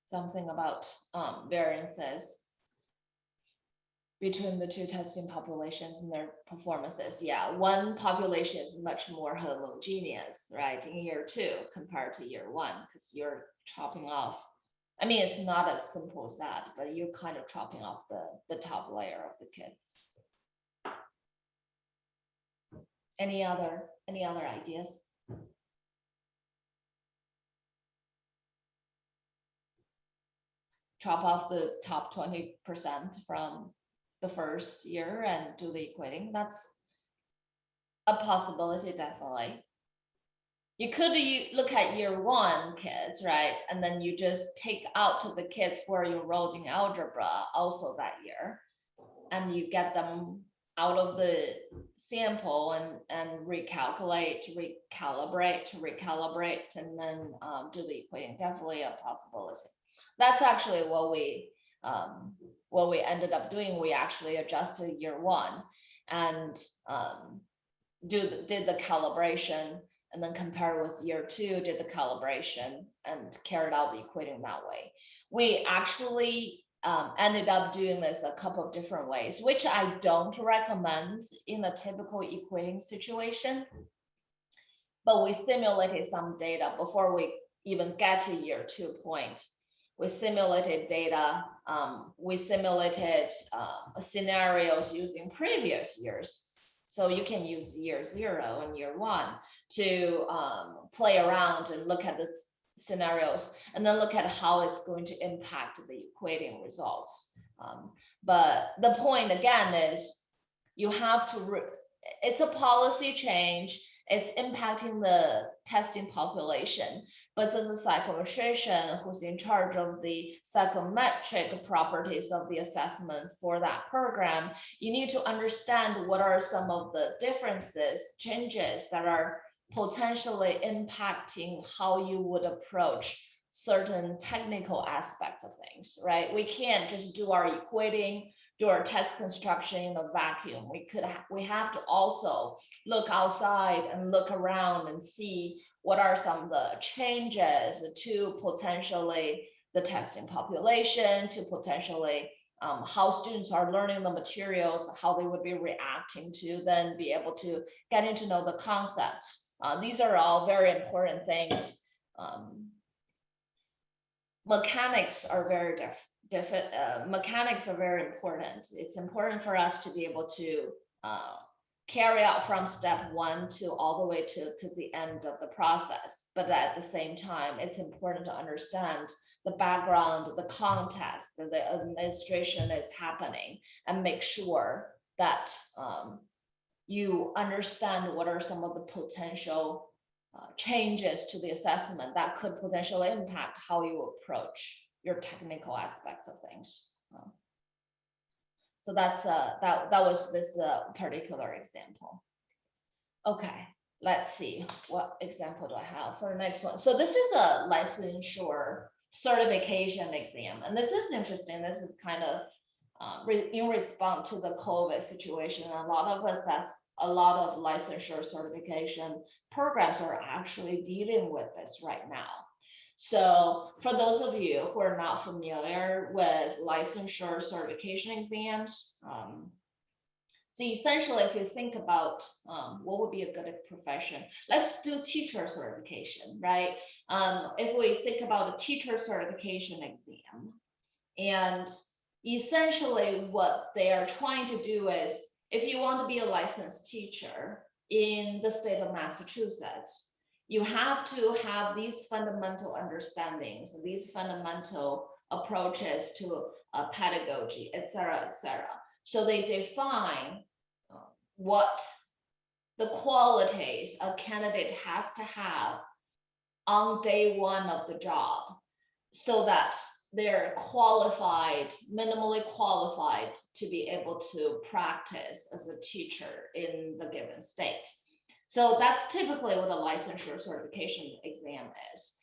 Something about variances. between the two testing populations and their performances. Yeah, one population is much more homogeneous, right, in year 2 compared to year 1, because you're chopping off. I mean, it's not as simple as that, but you're kind of chopping off the top layer of the kids. Any other ideas? Chop off the top 20% from the first year and do the equating. That's a possibility, definitely. You could look at year 1 kids, right? And then you just take out the kids who are enrolled in algebra also that year, and you get them out of the sample and recalibrate, and then do the equating. Definitely a possibility. That's actually what we ended up doing. We actually adjusted year 1 and did the calibration, and then compare with year 2, did the calibration and carried out the equating that way. We actually ended up doing this a couple of different ways, which I don't recommend in a typical equating situation. But we simulated some data before we even get to year 2 point. We simulated data, we simulated scenarios using previous years. So you can use year 0 and year 1 to play around and look at the scenarios, and then look at how it's going to impact the equating results. But the point again is you have to, it's a policy change. It's impacting the testing population, but as a psychometrician who's in charge of the psychometric properties of the assessment for that program, you need to understand what are some of the differences, changes that are potentially impacting how you would approach certain technical aspects of things, right? We can't just do our equating, do our test construction in a vacuum. We have to also look outside and look around and see what are some of the changes to potentially the testing population, to potentially how students are learning the materials, how they would be reacting to then be able to getting to know the concepts. These are all very important things. Mechanics are very mechanics are very important. It's important for us to be able to carry out from step 1 to all the way to the end of the process. But at the same time, it's important to understand the background, the context that the administration is happening, and make sure that you understand what are some of the potential changes to the assessment that could potentially impact how you approach your technical aspects of things. So that's that was this particular example. Okay, let's see, what example do I have for the next one? So this is a licensure certification exam, and this is interesting. This is kind of in response to the COVID situation. A lot of licensure certification programs are actually dealing with this right now. So for those of you who are not familiar with licensure certification exams, so essentially, if you think about what would be a good profession, let's do teacher certification, right? If we think about a teacher certification exam, and essentially what they are trying to do is, if you want to be a licensed teacher in the state of Massachusetts, you have to have these fundamental understandings, these fundamental approaches to pedagogy, et cetera, et cetera. So they define what the qualities a candidate has to have on day 1 of the job, so that they're qualified, minimally qualified to be able to practice as a teacher in the given state. So that's typically what a licensure certification exam is.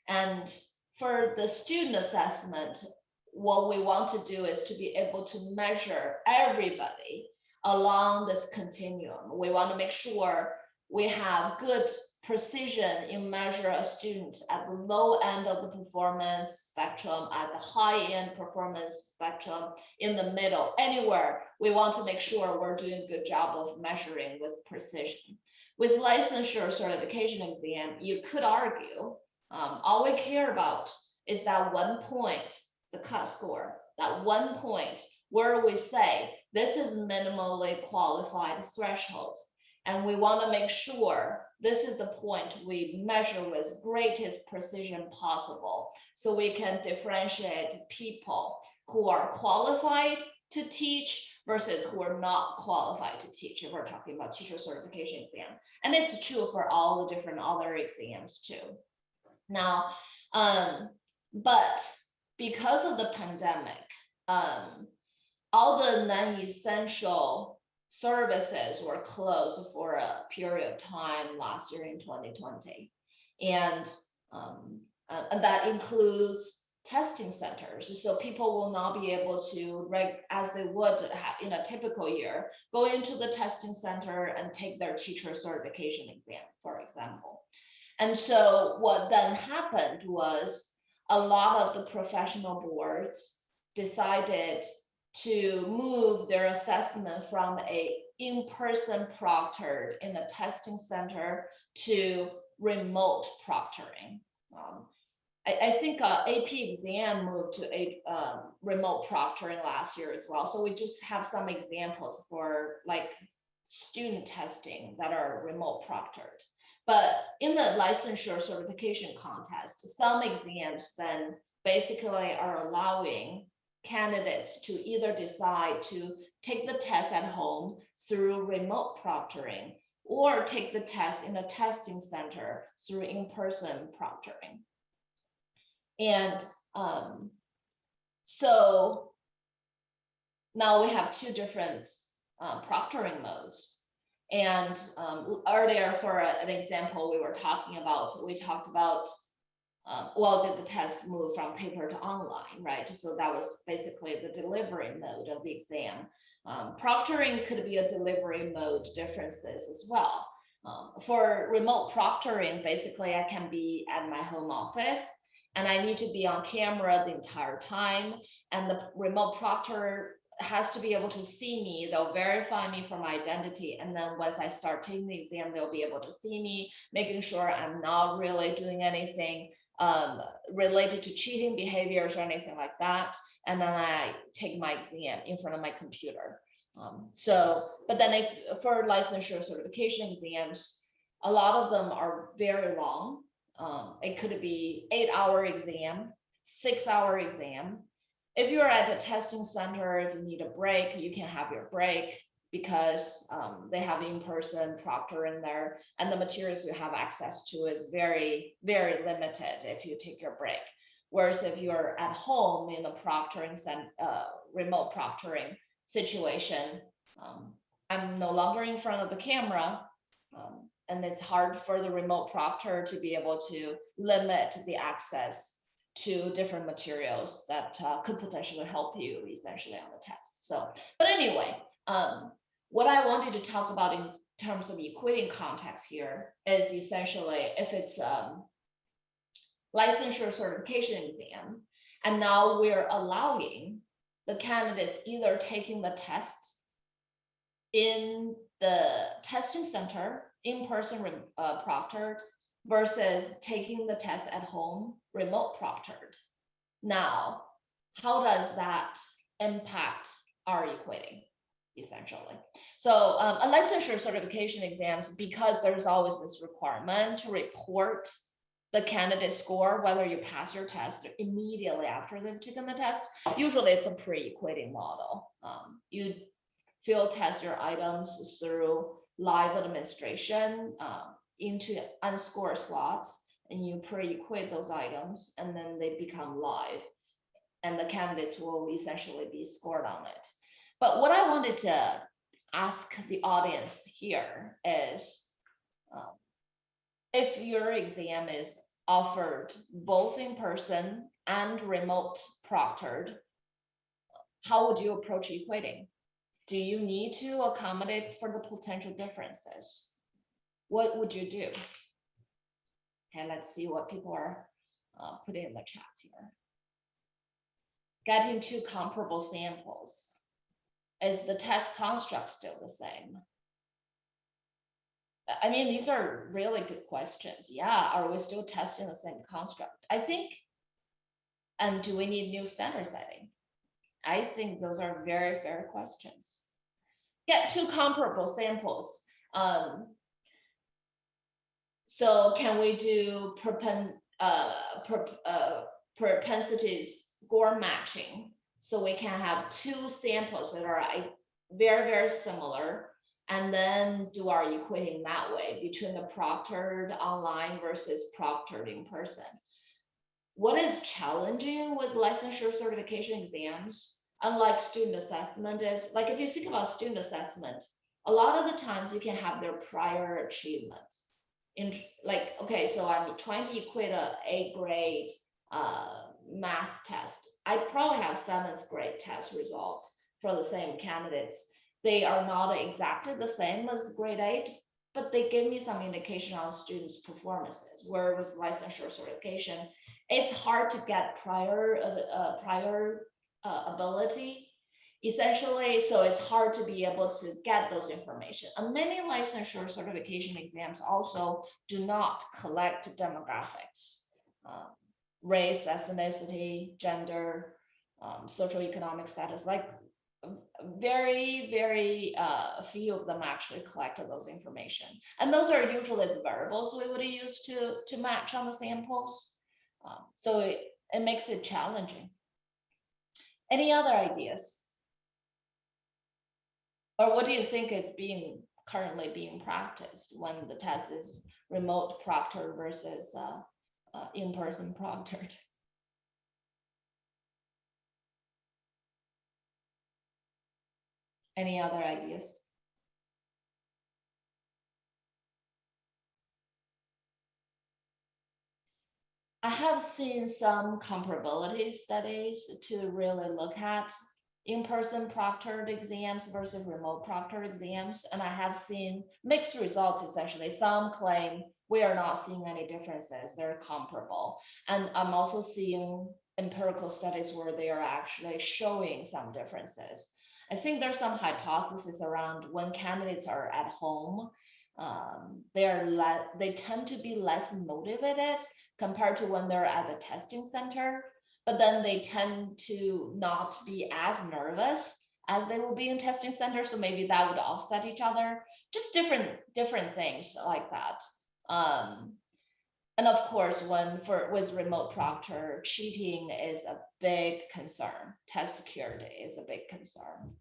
And for the student assessment, what we want to do is to be able to measure everybody along this continuum. We want to make sure we have good precision in measure a student at the low end of the performance spectrum, at the high end performance spectrum, in the middle, anywhere, we want to make sure we're doing a good job of measuring with precision. With licensure certification exam, you could argue, all we care about is that 1 point, the cut score, that 1 point where we say this is minimally qualified thresholds. And we want to make sure this is the point we measure with greatest precision possible, so we can differentiate people who are qualified to teach versus who are not qualified to teach, if we're talking about teacher certification exam. And it's true for all the different other exams too. Now, but because of the pandemic, all the non-essential services were closed for a period of time last year in 2020. And that includes testing centers. So people will not be able to, as they would in a typical year, go into the testing center and take their teacher certification exam, for example. And so what then happened was a lot of the professional boards decided to move their assessment from a in-person proctored in a testing center to remote proctoring. I think AP exam moved to a remote proctoring last year as well. So we just have some examples for like student testing that are remote proctored. But in the licensure certification contest, some exams then basically are allowing candidates to either decide to take the test at home through remote proctoring or take the test in a testing center through in-person proctoring. And so now we have two different proctoring modes. And earlier, for an example, we talked about, well, did the test move from paper to online, right? So that was basically the delivery mode of the exam. Proctoring could be a delivery mode differences as well. For remote proctoring, basically I can be at my home office and I need to be on camera the entire time. And the remote proctor has to be able to see me. They'll verify me for my identity. And then once I start taking the exam, they'll be able to see me, making sure I'm not really doing anything related to cheating behaviors or anything like that. And then I take my exam in front of my computer. But then for licensure certification exams, a lot of them are very long. It could be 8-hour exam, 6-hour exam. If you're at the testing center, if you need a break, you can have your break because they have in-person proctor in there, and the materials you have access to is very, very limited if you take your break. Whereas if you're at home in a proctoring remote proctoring situation, I'm no longer in front of the camera, and it's hard for the remote proctor to be able to limit the access to different materials that could potentially help you essentially on the test. So, but anyway, what I wanted to talk about in terms of equating context here is essentially if it's licensure certification exam, and now we're allowing the candidates either taking the test in the testing center, in-person proctored, versus taking the test at home, remote proctored. Now, how does that impact our equating, essentially? So a licensure certification exams, because there's always this requirement to report the candidate score, whether you pass your test immediately after they've taken the test, usually it's a pre-equating model. You field test your items through live administration into unscored slots, and you pre-equate those items, and then they become live, and the candidates will essentially be scored on it. But what I wanted to ask the audience here is, if your exam is offered both in person and remote proctored, how would you approach equating? Do you need to accommodate for the potential differences? What would you do? Okay, let's see what people are putting in the chats here. Getting two comparable samples. Is the test construct still the same? I mean, these are really good questions. Yeah, are we still testing the same construct? I think, and do we need new standard setting? I think those are very fair questions. Get two comparable samples. So can we do propensity score matching? So we can have two samples that are very, very similar, and then do our equating that way between the proctored online versus proctored in person. What is challenging with licensure certification exams, unlike student assessment, is like if you think about student assessment, a lot of the times you can have their prior achievements. In like, okay, so I'm trying to equate a grade math test. I probably have 7th grade test results for the same candidates. They are not exactly the same as grade 8, but they give me some indication on students' performances. Where with licensure certification, it's hard to get prior ability essentially, so it's hard to be able to get those information. And many licensure certification exams also do not collect demographics, race, ethnicity, gender, socioeconomic status. Like very, very few of them actually collected those information. And those are usually the variables we would use to match on the samples. So it makes it challenging. Any other ideas? Or what do you think is currently being practiced when the test is remote proctored versus in-person proctored? Any other ideas? I have seen some comparability studies to really look at in-person proctored exams versus remote proctored exams. And I have seen mixed results, essentially. Some claim we are not seeing any differences, they're comparable. And I'm also seeing empirical studies where they are actually showing some differences. I think there's some hypothesis around when candidates are at home, they tend to be less motivated compared to when they're at the testing center, but then they tend to not be as nervous as they will be in testing center. So maybe that would offset each other, just different things like that. And of course, with remote proctor, cheating is a big concern. Test security is a big concern.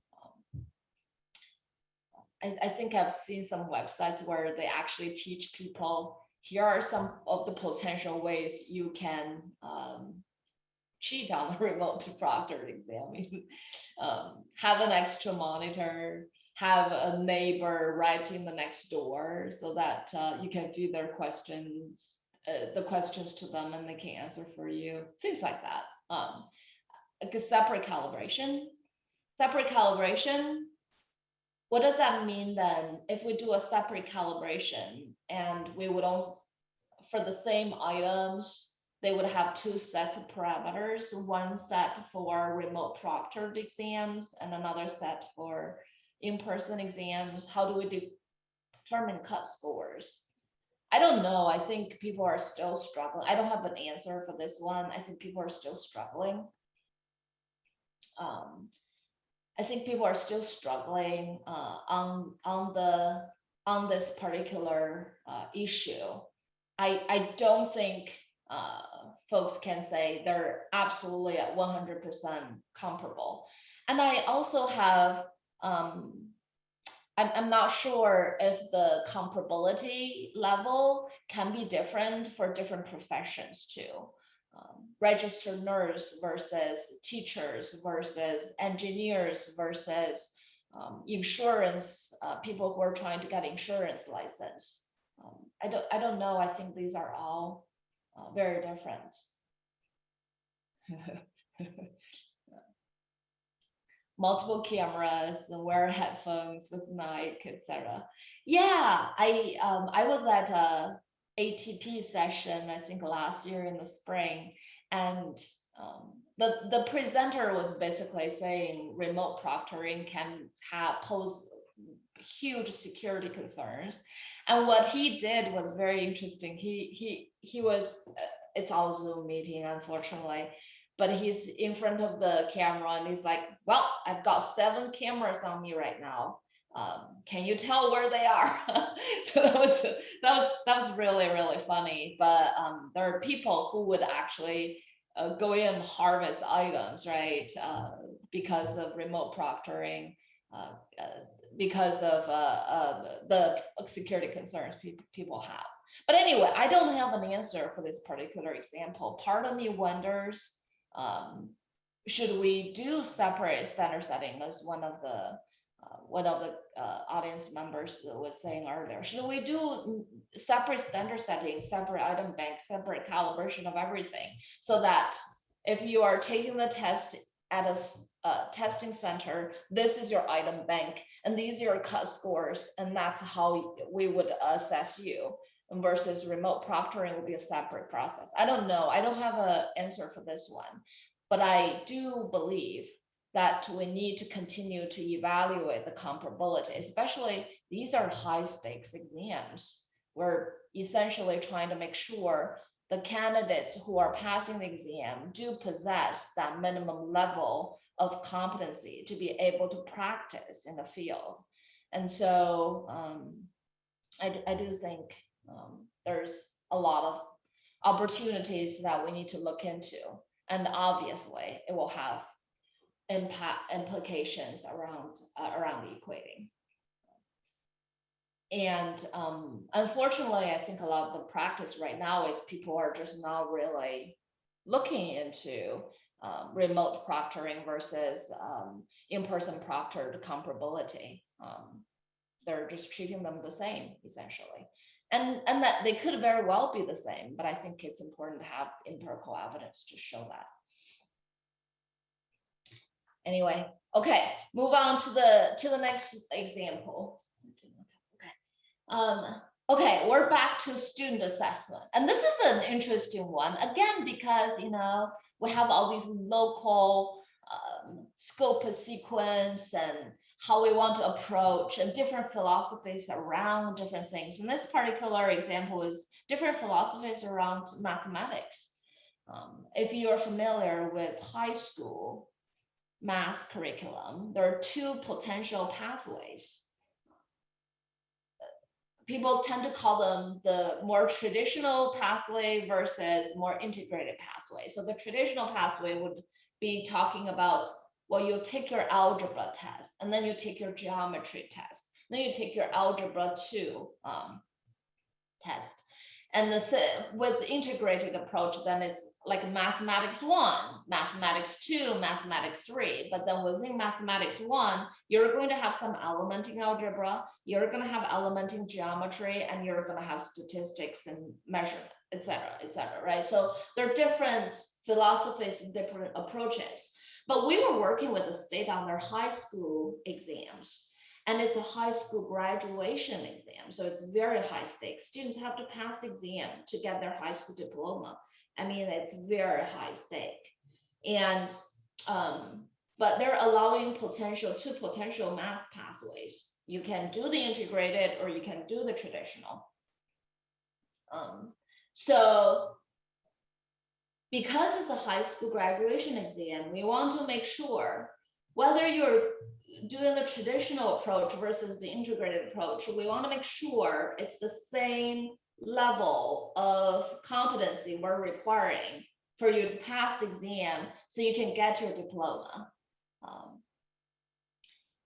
I think I've seen some websites where they actually teach people, here are some of the potential ways you can cheat on the remote to proctored exam. Have an extra monitor, have a neighbor right in the next door so that you can feed their questions, the questions to them, and they can answer for you. Things like that. Like a separate calibration. Separate calibration. What does that mean then? If we do a separate calibration and we would also, for the same items, they would have two sets of parameters, one set for remote proctored exams and another set for in-person exams. How do we determine cut scores? I don't know. I think people are still struggling. I don't have an answer for this one. I think people are still struggling. I think people are still struggling on this particular issue. I don't think folks can say they're absolutely at 100% comparable. And I also have, I'm not sure if the comparability level can be different for different professions too. Registered nurse versus teachers versus engineers versus insurance, people who are trying to get insurance license. I don't know. I think these are all very different. Multiple cameras and wear headphones with mic, etc. Yeah, I was at ATP session, I think last year in the spring, and the presenter was basically saying remote proctoring can pose huge security concerns. And what he did was very interesting. He was, it's all Zoom meeting, unfortunately, but he's in front of the camera and he's like, well, I've got 7 cameras on me right now. Can you tell where they are? So that was really, really funny. But there are people who would actually go in and harvest items, right? Because of remote proctoring, because of the security concerns people have. But anyway, I don't have an answer for this particular example. Part of me wonders, should we do separate standard setting, as one of the audience members was saying earlier? Should we do separate standard setting, separate item bank, separate calibration of everything, so that if you are taking the test at a testing center, this is your item bank and these are your cut scores, and that's how we would assess you, versus remote proctoring would be a separate process? I don't know. I don't have an answer for this one, but I do believe that we need to continue to evaluate the comparability, especially these are high stakes exams. We're essentially trying to make sure the candidates who are passing the exam do possess that minimum level of competency to be able to practice in the field. And so I do think there's a lot of opportunities that we need to look into. And obviously it will have implications around the equating. And unfortunately, I think a lot of the practice right now is people are just not really looking into remote proctoring versus in-person proctored comparability. They're just treating them the same, essentially. And that they could very well be the same, but I think it's important to have empirical evidence to show that. Anyway, okay, move on to the next example. Okay, we're back to student assessment. And this is an interesting one, again, because, we have all these local scope of sequence and how we want to approach and different philosophies around different things. And this particular example is different philosophies around mathematics. If you are familiar with high school math curriculum, there are 2 potential pathways. People tend to call them the more traditional pathway versus more integrated pathway. So the traditional pathway would be talking about, well, you'll take your algebra test, and then you take your geometry test, then you take your algebra 2 test. And with the integrated approach, then it's like mathematics 1, mathematics 2, mathematics 3. But then within mathematics 1, you're going to have some elementing algebra, you're going to have elementing geometry, and you're going to have statistics and measurement, etc., right? So there are different philosophies and different approaches. But we were working with the state on their high school exams. And it's a high school graduation exam. So it's very high stakes. Students have to pass the exam to get their high school diploma. I mean, it's very high stake. And, but they're allowing 2 potential math pathways. You can do the integrated or you can do the traditional. So because it's a high school graduation exam, we want to make sure whether you're doing the traditional approach versus the integrated approach, we want to make sure it's the same level of competency we're requiring for you to pass the exam so you can get your diploma.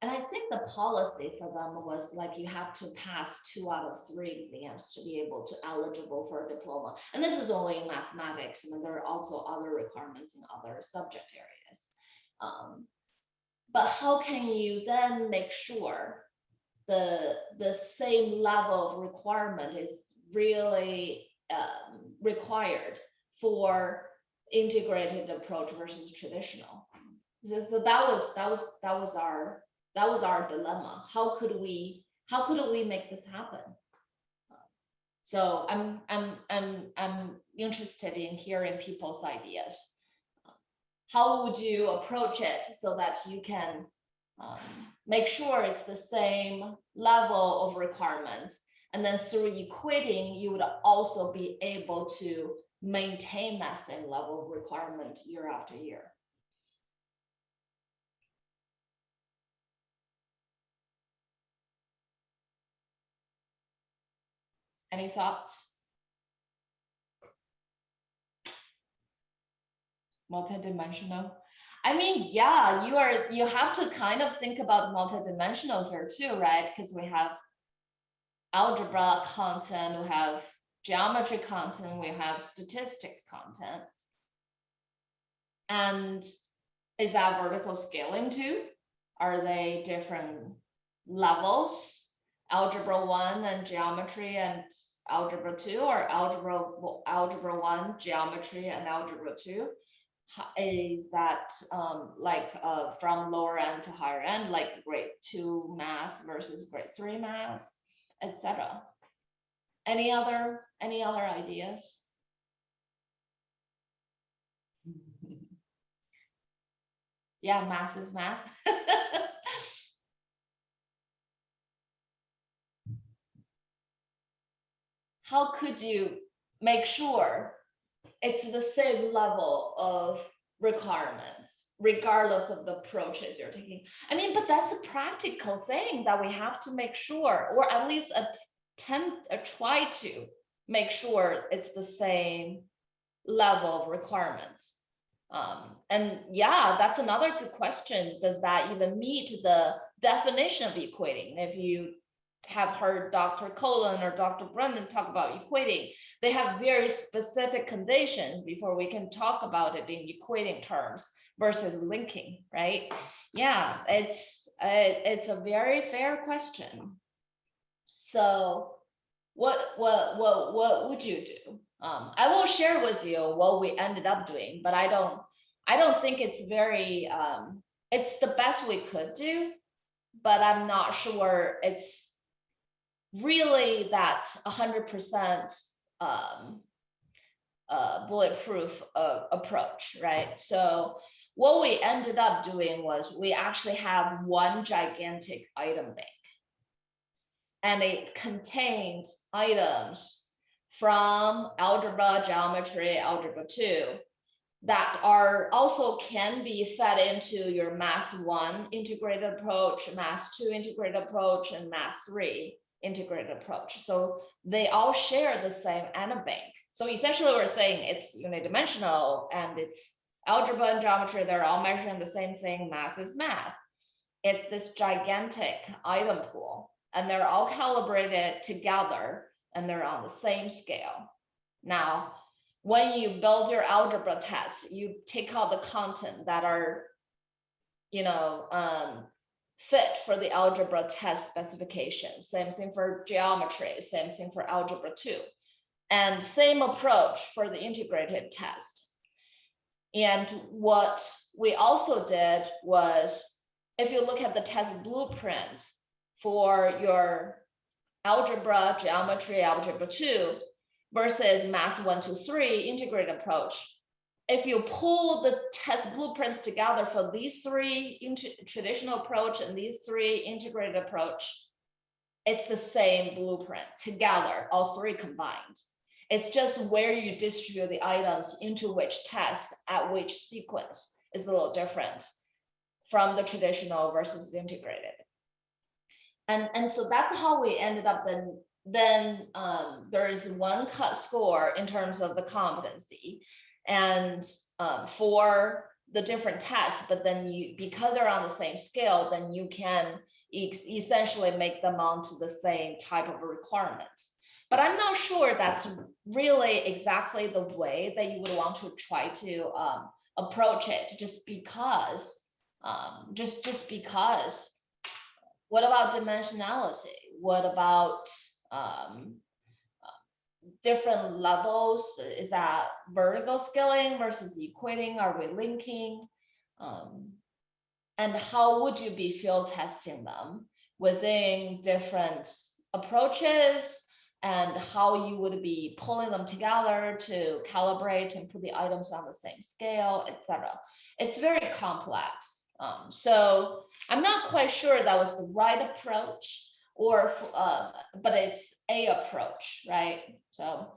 And I think the policy for them was like you have to pass 2 out of 3 exams to be able to eligible for a diploma. And this is only in mathematics, and there are also other requirements in other subject areas. But how can you then make sure the same level of requirement is really required for integrated approach versus traditional? So that was our dilemma. How could we make this happen? So I'm interested in hearing people's ideas. How would you approach it so that you can make sure it's the same level of requirement? And then through equating, you would also be able to maintain that same level of requirement year after year. Any thoughts? Multidimensional. I mean, yeah, you have to kind of think about multidimensional here too, right? Because we have algebra content, we have geometry content, we have statistics content. And is that vertical scaling too? Are they different levels? Algebra 1 and geometry and algebra 2, or algebra 1, geometry and algebra 2? Is that like from lower end to higher end, like grade 2 math versus grade 3 math, etc.? Any other ideas? Yeah, math is math. How could you make sure it's the same level of requirements, regardless of the approaches you're taking? I mean, but that's a practical thing that we have to make sure, or at least try to make sure it's the same level of requirements. And yeah, that's another good question. Does that even meet the definition of equating? If you have heard Dr. Colin or Dr. Brendan talk about equating, they have very specific conditions before we can talk about it in equating terms versus linking, right? Yeah, it's a very fair question. So what would you do? I will share with you what we ended up doing, but I don't think it's very it's the best we could do, but I'm not sure it's really that 100% bulletproof approach, right? So what we ended up doing was we actually have one gigantic item bank, and it contained items from algebra, geometry, algebra 2 that are also can be fed into your math 1 integrated approach, math 2 integrated approach, and math 3 integrated approach. So they all share the same ANA-bank. So essentially we're saying it's unidimensional and it's algebra and geometry, they're all measuring the same thing, math is math. It's this gigantic item pool, and they're all calibrated together and they're on the same scale. Now, when you build your algebra test, you take out the content that are, fit for the algebra test specification. Same thing for geometry, same thing for algebra 2, and same approach for the integrated test. And what we also did was, if you look at the test blueprint for your algebra, geometry, algebra 2 versus math 1, 2, 3 integrated approach, if you pull the test blueprints together for these three traditional approach and these three integrated approach, it's the same blueprint together, all three combined. It's just where you distribute the items into which test at which sequence is a little different from the traditional versus the integrated. And so that's how we ended up. Then there is one cut score in terms of the competency, and for the different tests, but then because they're on the same scale, then you can essentially make them onto the same type of requirements. But I'm not sure that's really exactly the way that you would want to try to approach it, just because what about dimensionality? What about different levels? Is that vertical scaling versus equating? Are we linking? And how would you be field testing them within different approaches? and how you would be pulling them together to calibrate and put the items on the same scale, etc. It's very complex. So I'm not quite sure that was the right approach, or but it's a approach, right? So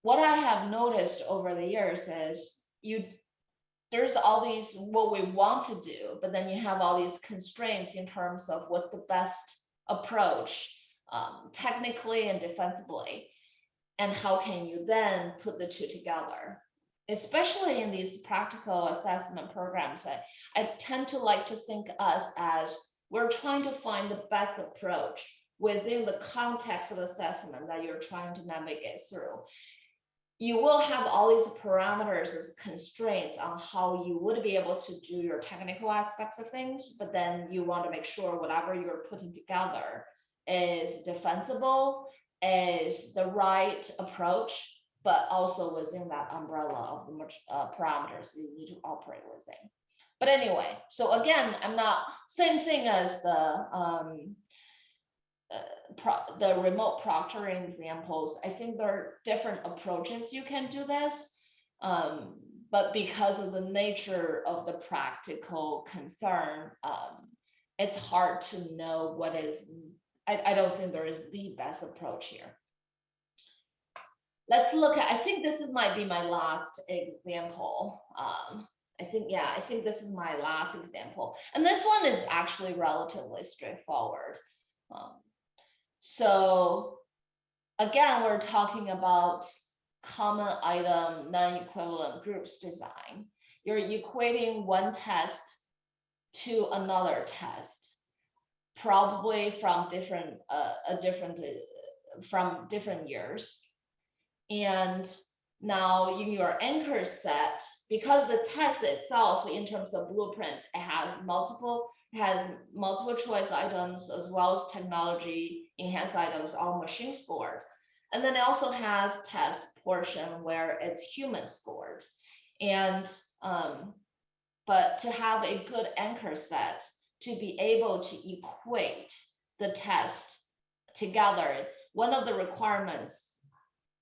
what I have noticed over the years is there's all these what we want to do, but then you have all these constraints in terms of what's the best approach, technically and defensively, and how can you then put the two together. Especially in these practical assessment programs, I tend to like to think us as we're trying to find the best approach within the context of assessment that you're trying to navigate through. You will have all these parameters as constraints on how you would be able to do your technical aspects of things, but then you want to make sure whatever you're putting together is defensible, is the right approach, but also within that umbrella of the parameters you need to operate within. But anyway, so again, I'm not, same thing as the remote proctoring examples. I think there are different approaches you can do this, but because of the nature of the practical concern, it's hard to know what is, I don't think there is the best approach here. Let's look at, I think this might be my last example. I think this is my last example. And this one is actually relatively straightforward. So again, we're talking about common item, non-equivalent groups design. You're equating one test to another test, probably from different years. And now in your anchor set, because the test itself in terms of blueprint, it has multiple choice items as well as technology enhanced items, all machine scored. And then it also has test portion where it's human scored. And but to have a good anchor set to be able to equate the test together, one of the requirements,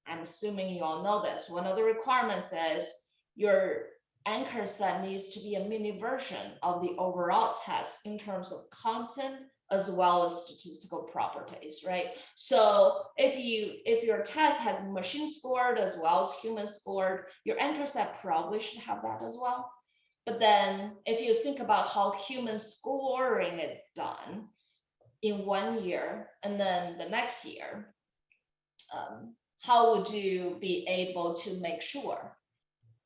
I'm assuming you all know this, one of the requirements is your anchor set needs to be a mini version of the overall test in terms of content as well as statistical properties, right? So if your test has machine scored as well as human scored, your anchor set probably should have that as well. But then if you think about how human scoring is done in 1 year and then the next year, how would you be able to make sure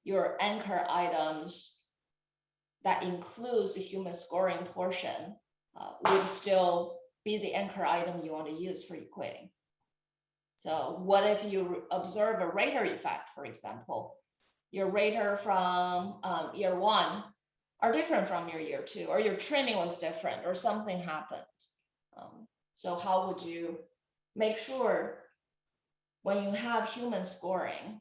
your anchor items that includes the human scoring portion would still be the anchor item you want to use for equating? So what if you observe a rater effect, for example? Your rater from year 1 are different from your year 2, or your training was different, or something happened. So how would you make sure when you have human scoring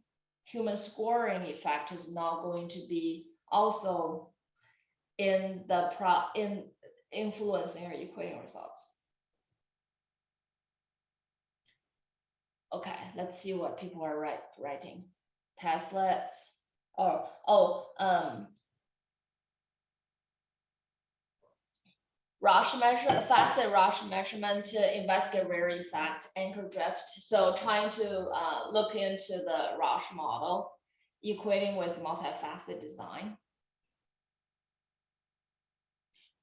effect is not going to be also in influencing your equating results? Okay, let's see what people are writing. Testlets, facet Roche measurement to investigate rare effect, anchor drift. So trying to look into the Roche model, equating with multifaceted design.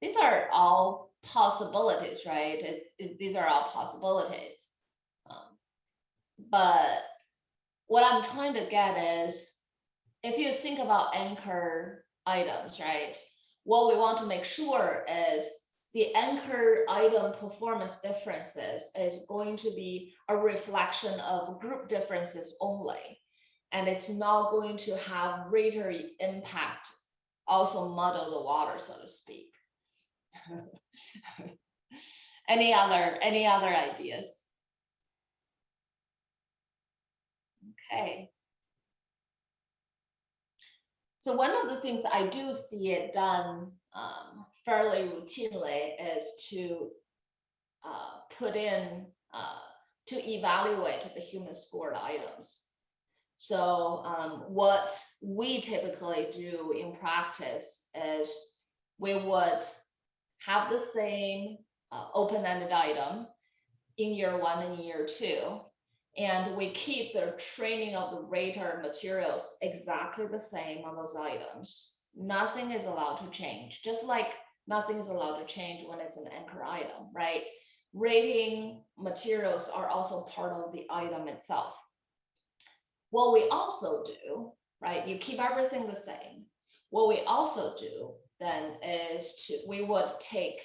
These are all possibilities, right? These are all possibilities. But what I'm trying to get is, if you think about anchor items, right? What we want to make sure is the anchor item performance differences is going to be a reflection of group differences only. And it's not going to have rater impact, also muddle the water, so to speak. Any other ideas? Okay. So one of the things I do see it done fairly routinely is to put in to evaluate the human scored items. So what we typically do in practice is we would have the same open-ended item in year 1 and year 2, and we keep the training of the rater materials exactly the same on those items. Nothing is allowed to change, just like nothing is allowed to change when it's an anchor item, right? Rating materials are also part of the item itself. What we also do, right, you keep everything the same. What we also do then is we would take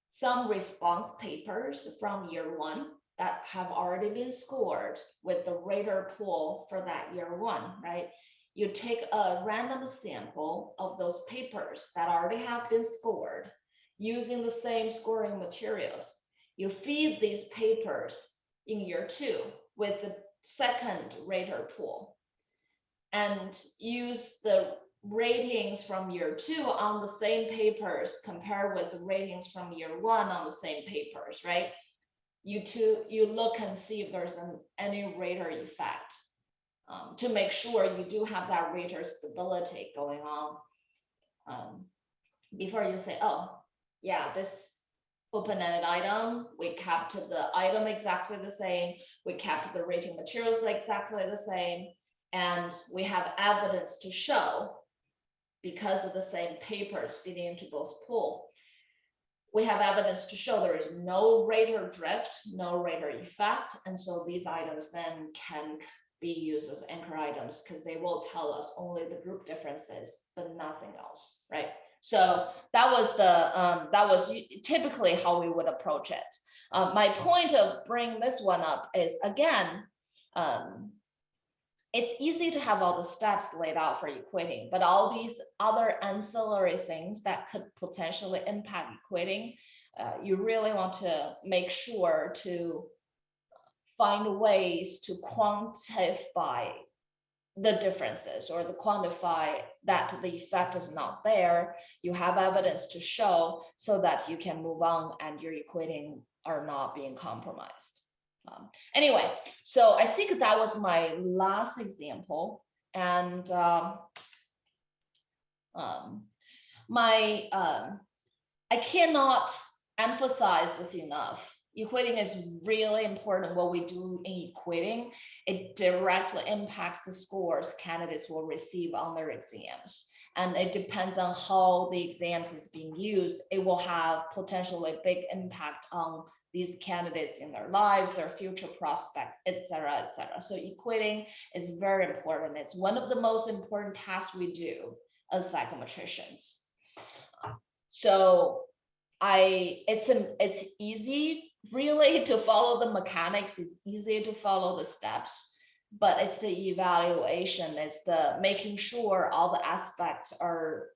some response papers from year 1 that have already been scored with the rater pool for that year 1, right? You take a random sample of those papers that already have been scored using the same scoring materials. You feed these papers in year 2 with the second rater pool and use the ratings from year 2 on the same papers compared with the ratings from year 1 on the same papers, right? You look and see if there's any rater effect to make sure you do have that rater stability going on before you say, oh, yeah, this open-ended item, we kept the item exactly the same, we kept the rating materials exactly the same, and we have evidence to show because of the same papers feeding into both pool. We have evidence to show there is no rater drift, no rater effect, and so these items then can be used as anchor items because they will tell us only the group differences, but nothing else, right? So that was typically how we would approach it. My point of bringing this one up is, again, it's easy to have all the steps laid out for equating, but all these other ancillary things that could potentially impact equating, you really want to make sure to find ways to quantify the differences or to quantify that the effect is not there. You have evidence to show so that you can move on and your equating are not being compromised. Anyway, so I think that was my last example, and I cannot emphasize this enough. Equating is really important. What we do in equating, it directly impacts the scores candidates will receive on their exams. And it depends on how the exams is being used. It will have potentially a big impact on these candidates in their lives, their future prospect, et cetera, et cetera. So equating is very important. It's one of the most important tasks we do as psychometricians. So it's easy really to follow the mechanics. It's easy to follow the steps, but it's the evaluation. It's the making sure all the aspects are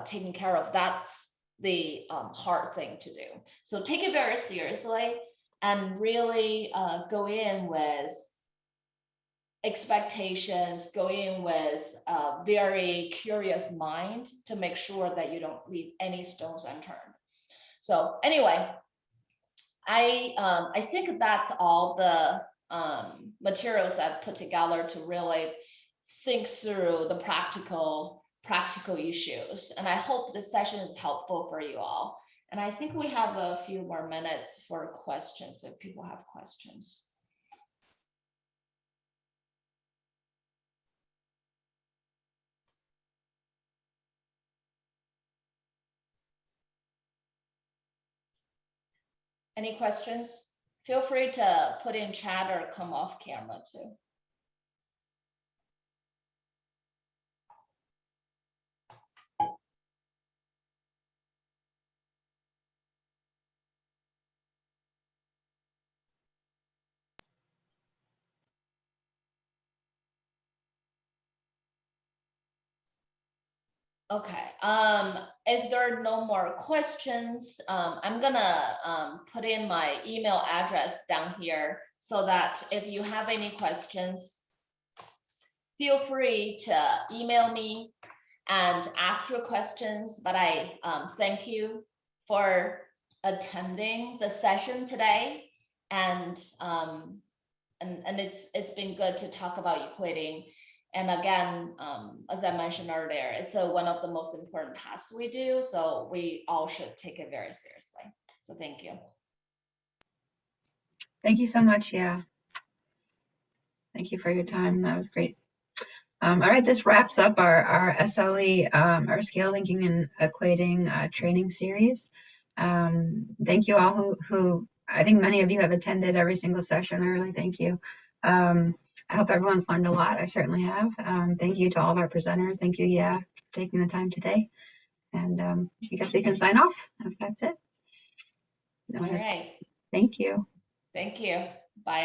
taken care of. That's the hard thing to do. So take it very seriously and really go in with expectations, go in with a very curious mind to make sure that you don't leave any stones unturned. So anyway, I think that's all the materials I've put together to really think through the practical issues. And I hope this session is helpful for you all. And I think we have a few more minutes for questions if people have questions. Any questions? Feel free to put in chat or come off camera too. Okay, if there are no more questions, I'm gonna put in my email address down here so that if you have any questions, feel free to email me and ask your questions. But I thank you for attending the session today. and it's been good to talk about equating. And again, as I mentioned earlier, it's one of the most important tasks we do, so we all should take it very seriously. So thank you. Thank you so much. Yeah. Thank you for your time. That was great. All right, this wraps up our SLE, our scale linking and equating training series. Thank you all who I think many of you have attended every single session. I really thank you. I hope everyone's learned a lot. I certainly have. Thank you to all of our presenters. Thank you, yeah, for taking the time today. And I guess we can sign off if that's it. All right. Thank you. Thank you. Bye.